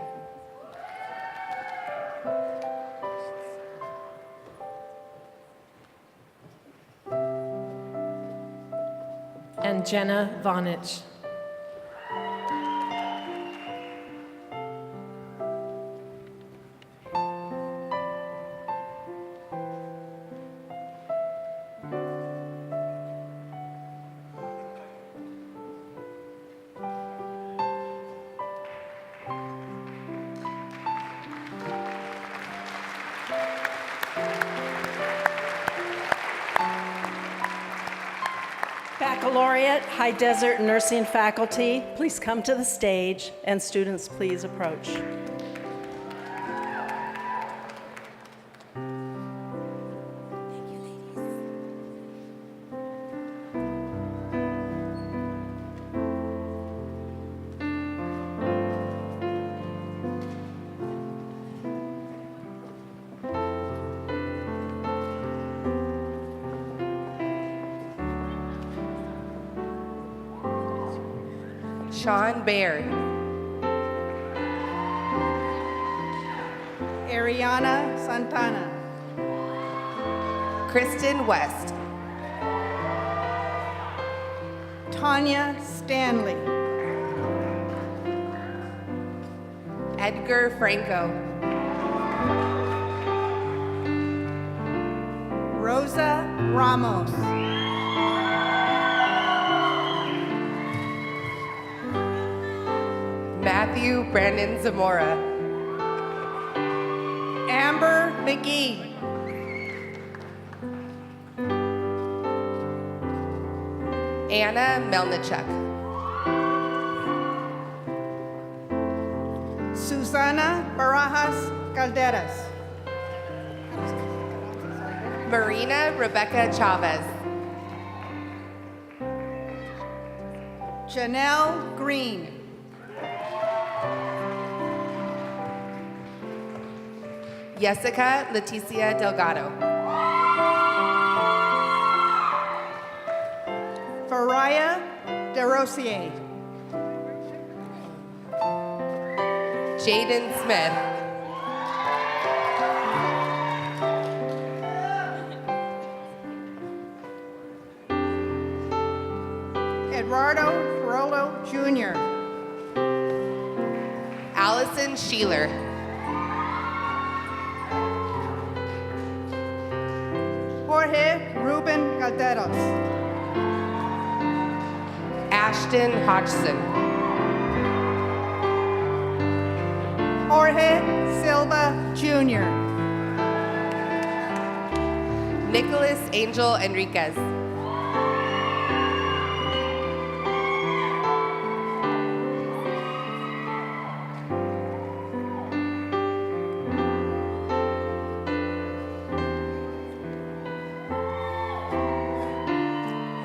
And Jenna Vonich. Baccalaureate High Desert Nursing faculty, please come to the stage, and students, please approach. Sean Baird. Ariana Santana. Kristen West. Tanya Stanley. Edgar Franco. Rosa Ramos. Matthew Brandon Zamora. Amber McGee. Anna Melnichuk. Susana Barajas Calderas. Marina Rebecca Chavez. Janelle Green. Jessica Leticia Delgado. Mariah DeRosier. Jaden Smith. Eduardo Ferrolo Jr. Allison Sheeler. Jorge Ruben Calderos. Ashton Hodgson. Jorge Silva Jr. Nicholas Angel Enriquez.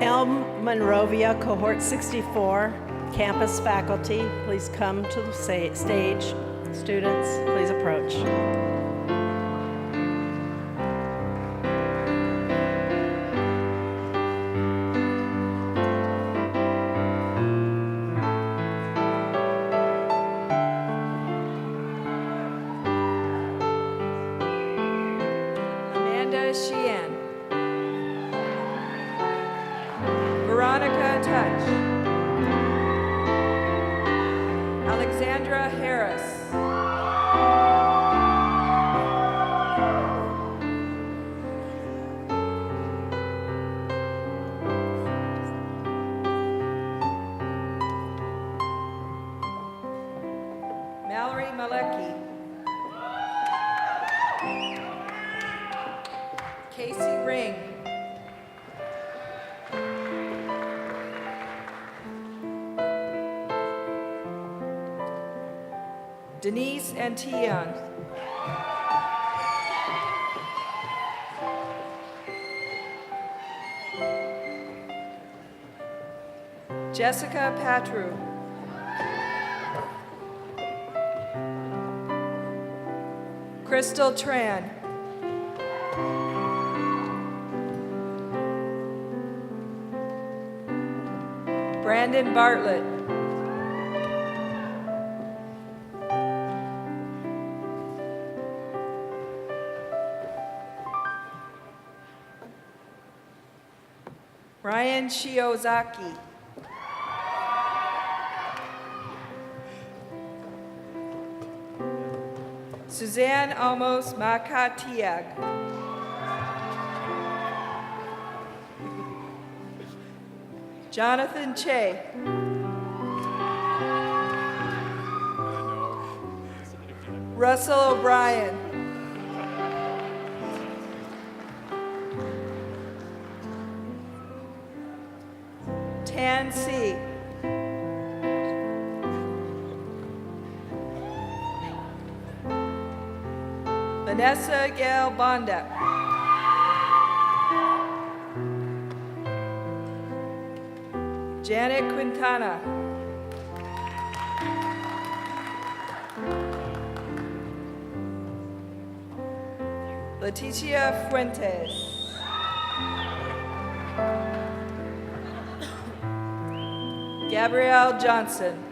Elm Monrovia, Cohort 64, campus faculty, please come to the stage. Students, please approach. Amanda Sheehan. Veronica Touch. Alexandra Harris. Mallory Malecki. Casey Ring. Denise Antion. Jessica Patru. Crystal Tran. Brandon Bartlett. Ryan Shiozaki. Suzanne Almos Makatiag. Jonathan Che. Russell O'Brien. Tan C. Vanessa Gail Bonda. Janet Quintana. Leticia Fuentes. Gabrielle Johnson.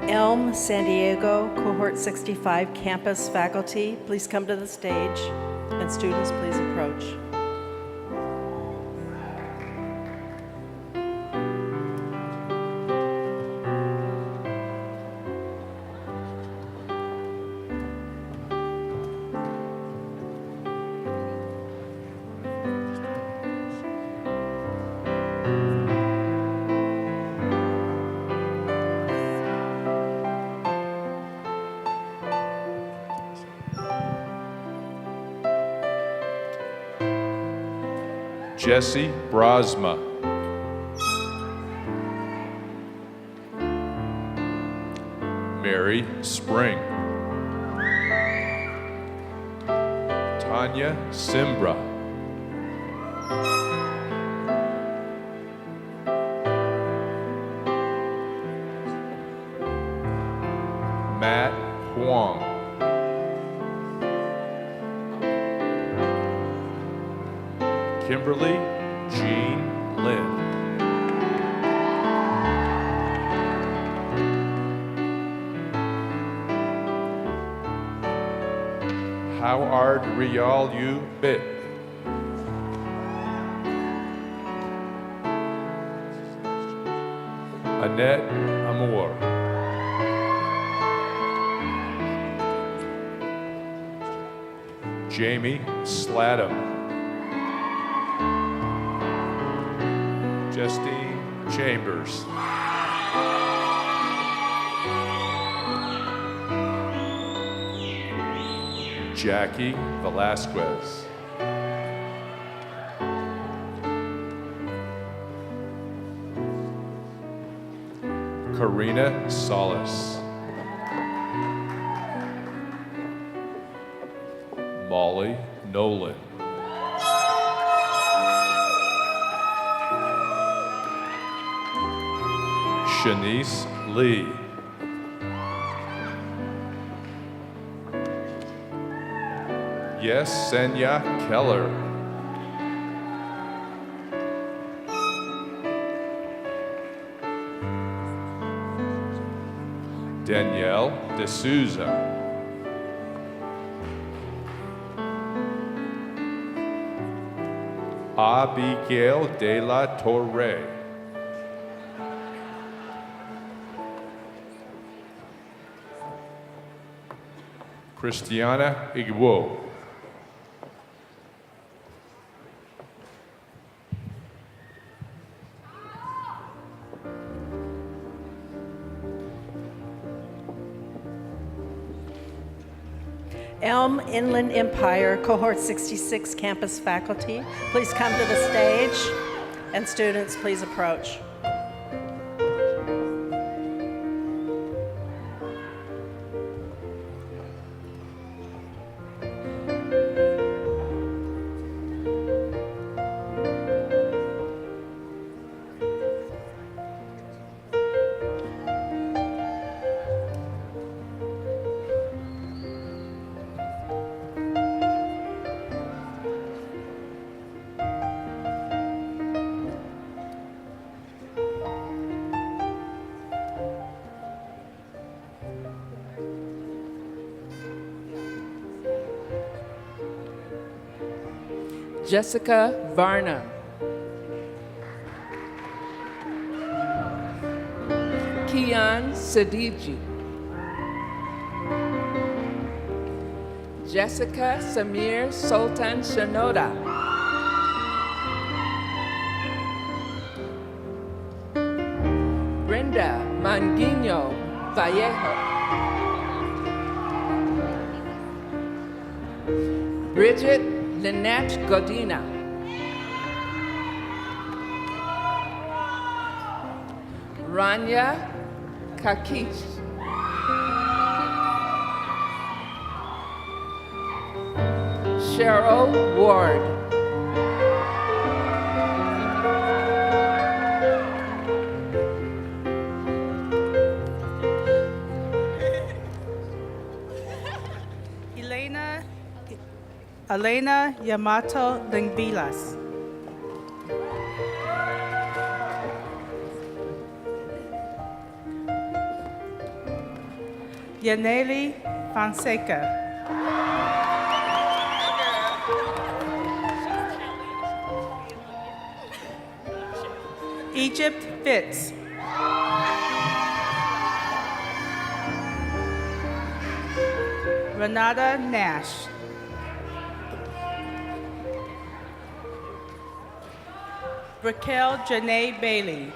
Elm San Diego, Cohort 65, campus faculty, please come to the stage. And students, please approach. Jesse Brasma. Mary Spring. Tanya Simbra. Huang. Kimberly Jean Lin. Howard Rial Yu Bit. Annette Amour. Jamie Slattum. Justine Chambers. Jackie Velasquez. Karina Solis. Molly Nolan. Shanice Lee. Yesenia Keller. Danielle D'Souza. Abigail de la Torre. Christiana Igbo. Elm Inland Empire, Cohort 66 campus faculty, please come to the stage, and students, please approach. Jessica Varna. Kian Sidiji. Jessica Samir Sultan Shanoda. Brenda Manguino Vallejo. Bridget Lynette Godina. Rania Kakish. Cheryl Ward. Elena Yamato Lingvilas. Yaneli Fonseca. Egypt Fitz. Renata Nash. Raquel Janae Bailey.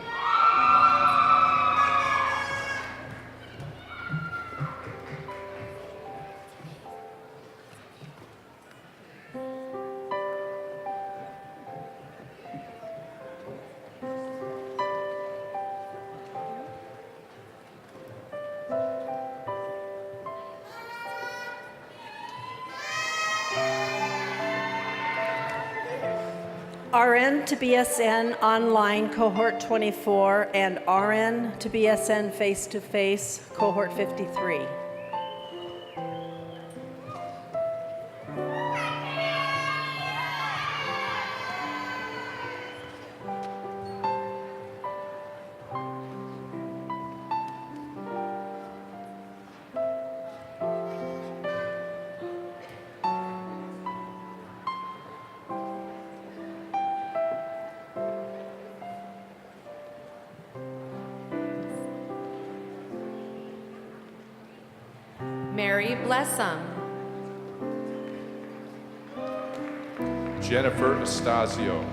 RN to BSN online cohort 24 and RN to BSN face-to-face cohort 53. Mary Blessum. Jennifer Estasio.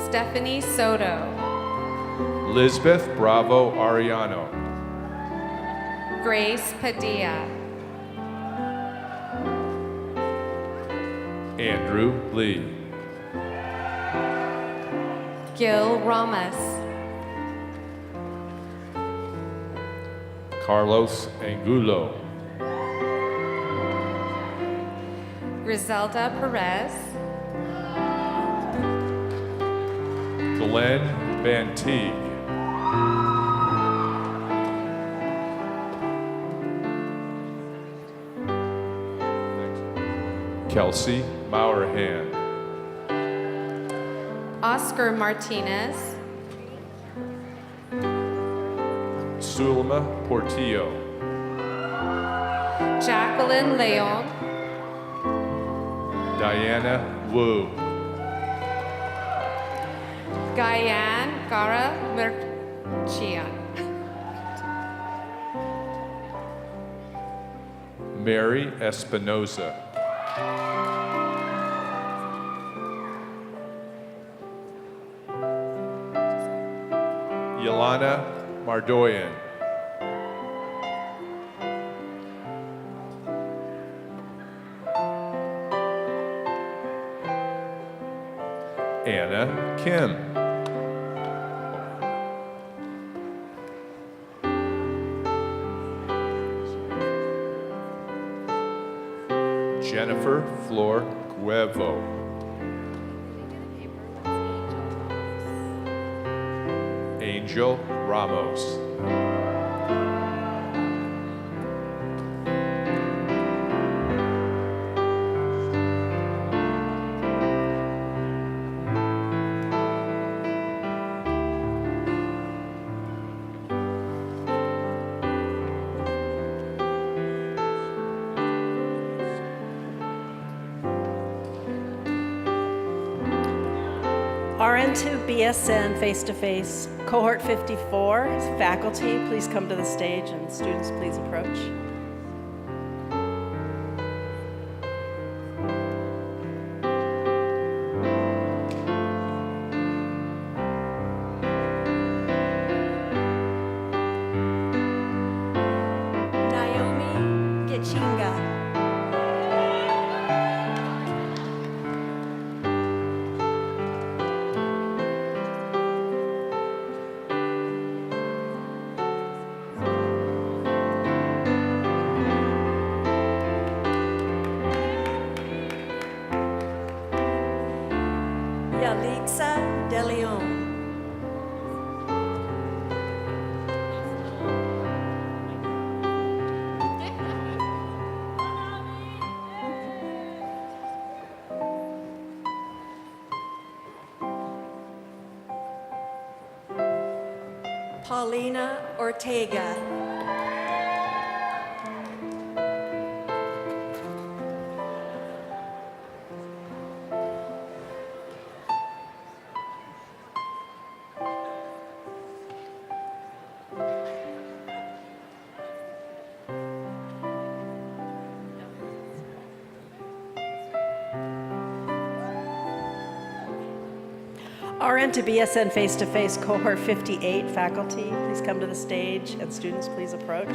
Stephanie Soto. Lisbeth Bravo Ariano. Grace Padilla. Andrew Lee. Gil Ramos. Carlos Angulo. Griselda Perez. Glenn Van Teeg. Kelsey Maurhan. Oscar Martinez. Sulma Portillo. Jacqueline Leon. Diana Wu. Gayan Gara Merchian. Mary Espinoza. Yelana Mardoyan. Anna Kim. Jennifer Flor Cuevo. Angel Ramos. RN to BSN face-to-face, cohort 54, faculty, please come to the stage, and students, please approach. Naomi Gichinga. Yalixa De Leon. Paulina Ortega. RN to BSN face-to-face, cohort 58, faculty, please come to the stage, and students, please approach.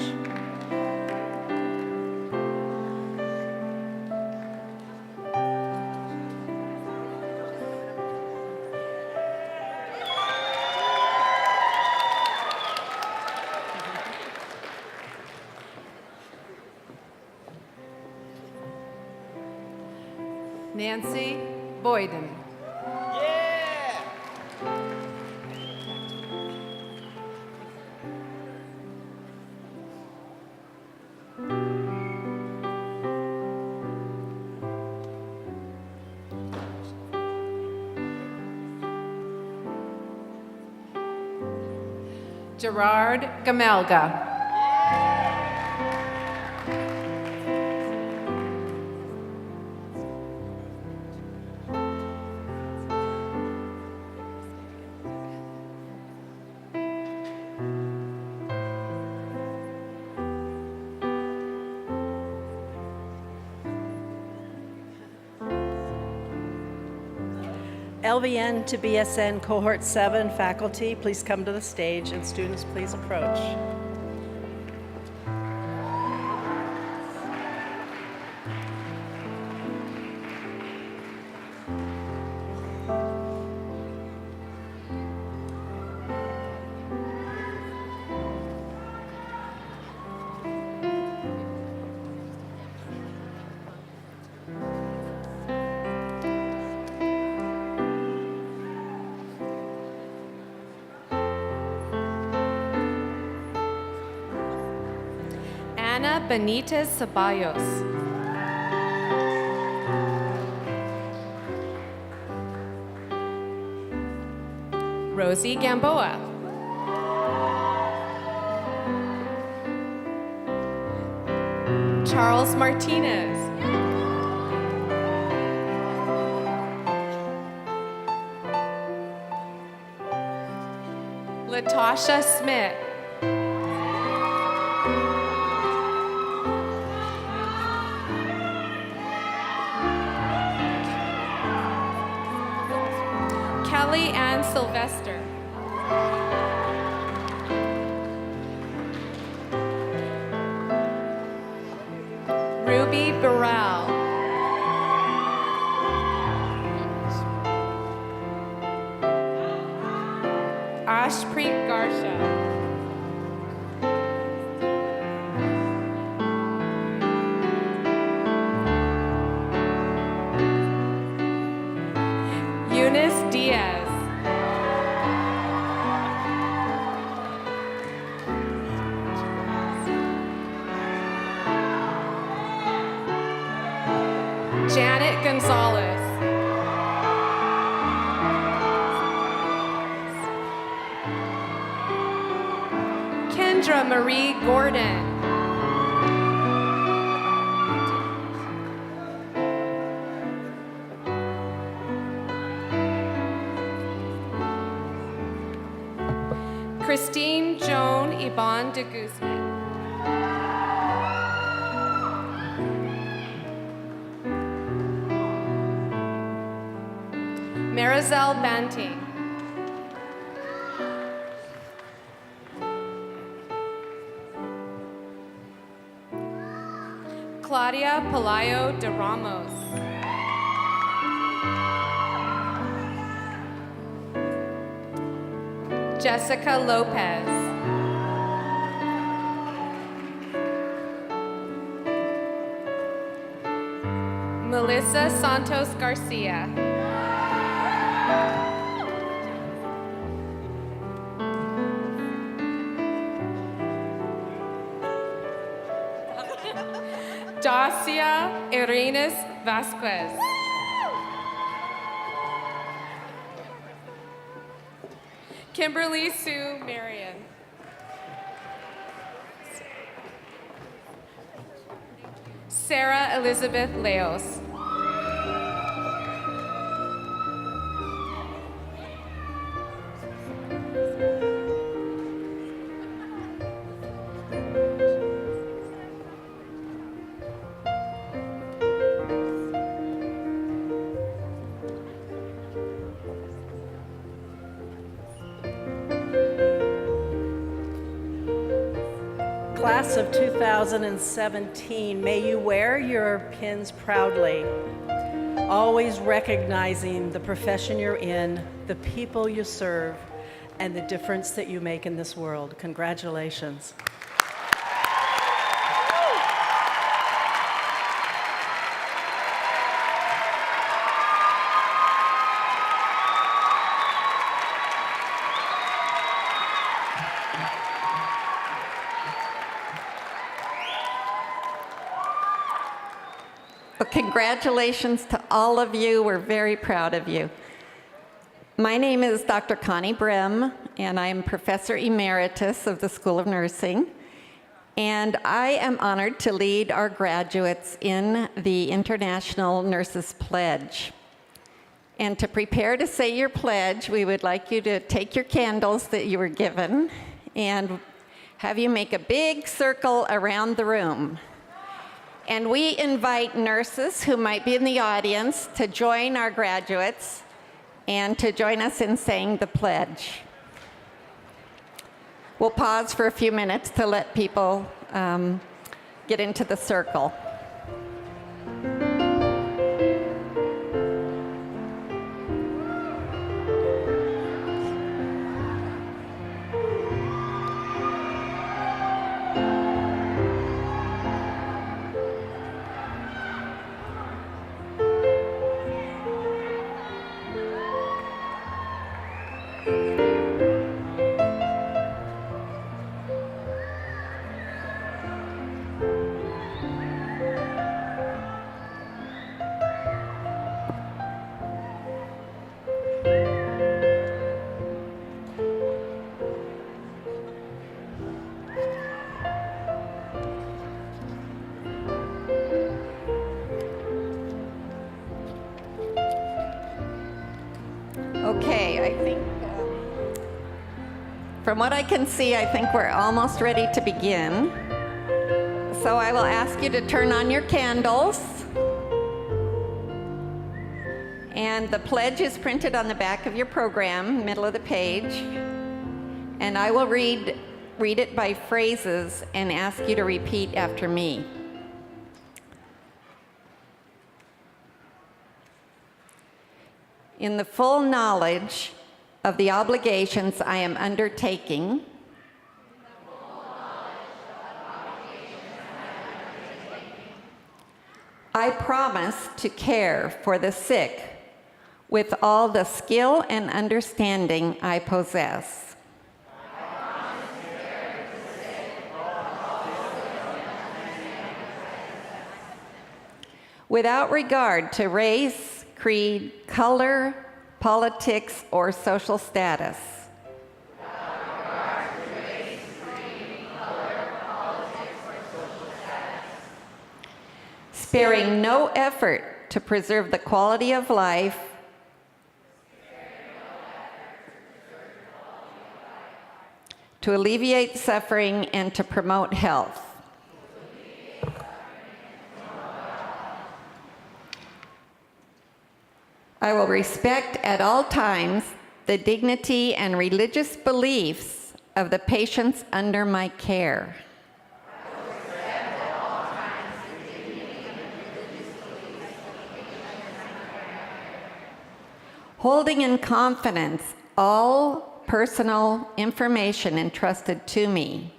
Nancy Boyden. Gerard Gamelga. LVN to BSN Cohort 7 faculty, please come to the stage, and students, please approach. Ana Benitez Ceballos. Rosie Gamboa. Charles Martinez. Latasha Smith. Kelly Ann Sylvester. Ruby Burrell. Ashpreet Garsha. Eunice Diaz. Janet Gonzalez. Kendra Marie Gordon. Christine Joan Iban de Guzman. Marizel Banting. Claudia Pelayo de Ramos. Jessica Lopez. Melissa Santos Garcia. Dacia Irenes Vasquez. Kimberly Sue Marion. Sarah Elizabeth Leos. Class of 2017, may you wear your pins proudly, always recognizing the profession you're in, the people you serve, and the difference that you make in this world. Congratulations. Well, congratulations to all of you. We're very proud of you. My name is Dr. Connie Brim, and I'm Professor Emeritus of the School of Nursing. And I am honored to lead our graduates in the International Nurses Pledge. And to prepare to say your pledge, we would like you to take your candles that you were given and have you make a big circle around the room. And we invite nurses who might be in the audience to join our graduates and to join us in saying the pledge. We'll pause for a few minutes to let people get into the circle. Okay, I think, from what I can see, I think we're almost ready to begin. So I will ask you to turn on your candles. And the pledge is printed on the back of your program, middle of the page. And I will read it by phrases and ask you to repeat after me. In the full knowledge of the obligations I am undertaking, I promise to care for the sick with all the skill and understanding I possess. Without regard to race, creed, color, politics, or social status. Sparing no effort to preserve the quality of life to alleviate suffering and to promote health. I will respect at all times the dignity and religious beliefs of the patients under my care. Holding in confidence all personal information entrusted to me.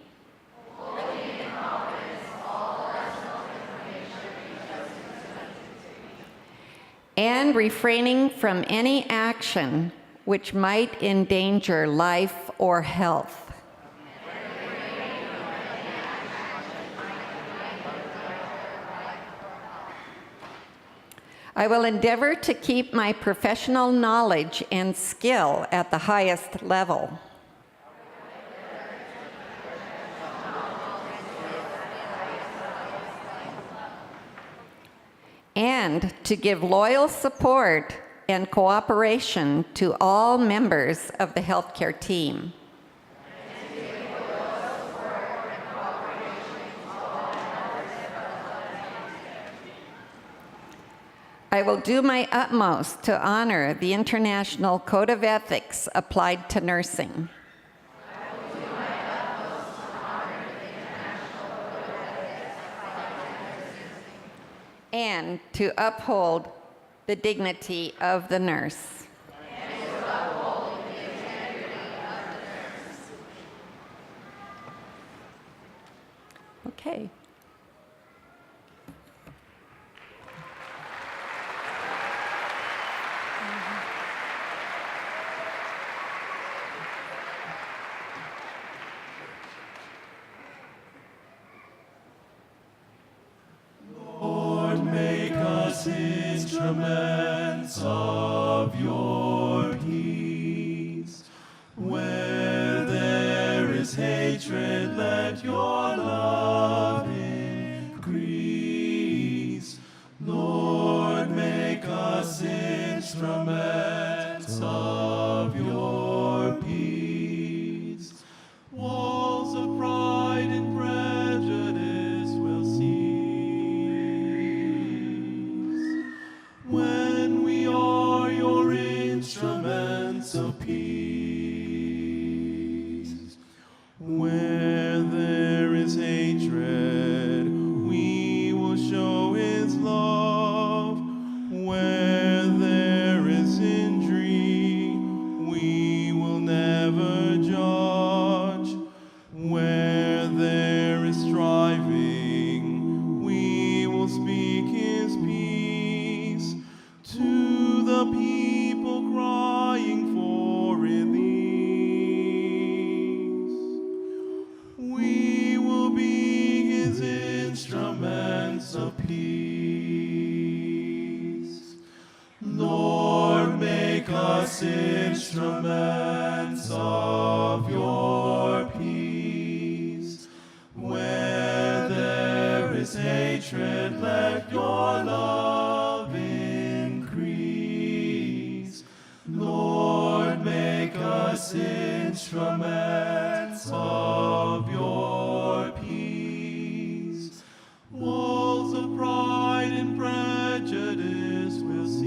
And refraining from any action which might endanger life or health. I will endeavor to keep my professional knowledge and skill at the highest level. And to give loyal support and cooperation to all members of the healthcare team. I will do my utmost to honor the International Code of Ethics applied to nursing. And to uphold the dignity of the nurse. Okay. Instruments of your peace. Where there is hatred, let your love increase. Lord, make us instruments of your peace. Walls of pride and prejudice will cease when we are your instruments. of peace. Where there is hatred, we will show his love. Where there is injury, we will never judge. Where there is striving, we will speak his peace to the people crying for release. We will be his instruments of peace. Lord, make us instruments of your peace. Where there is hatred, let your love increase. Lord, make us instruments of your peace. Walls of pride and prejudice will cease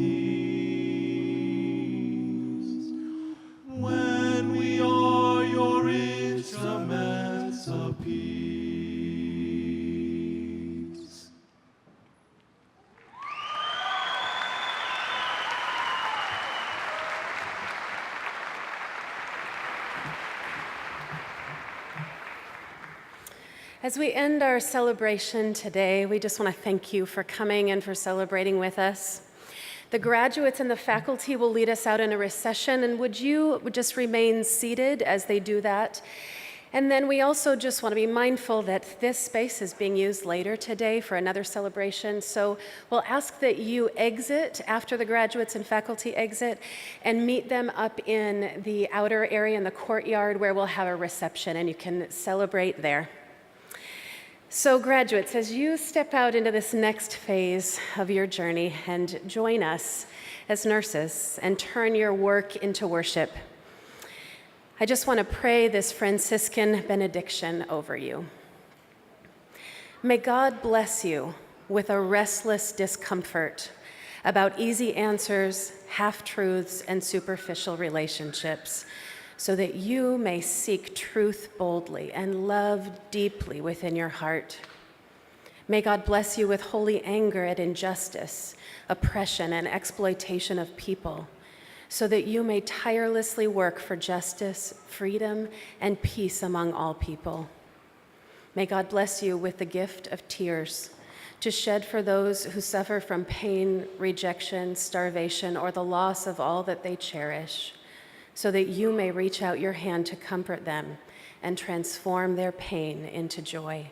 when we are your instruments of peace. As we end our celebration today, we just want to thank you for coming and for celebrating with us. The graduates and the faculty will lead us out in a recession, and would you just remain seated as they do that? And then we also just want to be mindful that this space is being used later today for another celebration. So we'll ask that you exit after the graduates and faculty exit and meet them up in the outer area in the courtyard where we'll have a reception and you can celebrate there. So graduates, as you step out into this next phase of your journey and join us as nurses and turn your work into worship, I just want to pray this Franciscan benediction over you. May God bless you with a restless discomfort about easy answers, half-truths, and superficial relationships, so that you may seek truth boldly and love deeply within your heart. May God bless you with holy anger at injustice, oppression, and exploitation of people, so that you may tirelessly work for justice, freedom, and peace among all people. May God bless you with the gift of tears, to shed for those who suffer from pain, rejection, starvation, or the loss of all that they cherish, so that you may reach out your hand to comfort them and transform their pain into joy.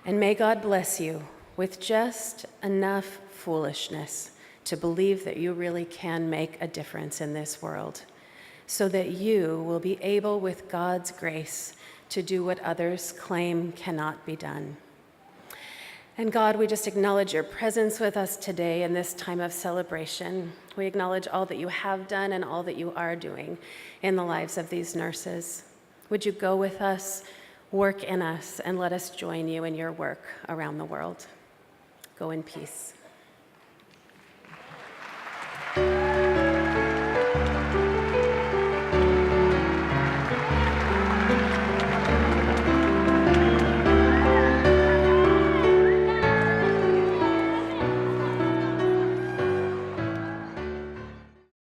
And may God bless you with just enough foolishness to believe that you really can make a difference in this world, so that you will be able, with God's grace, to do what others claim cannot be done. And God, we just acknowledge your presence with us today in this time of celebration. We acknowledge all that you have done and all that you are doing in the lives of these nurses. Would you go with us, work in us, and let us join you in your work around the world. Go in peace.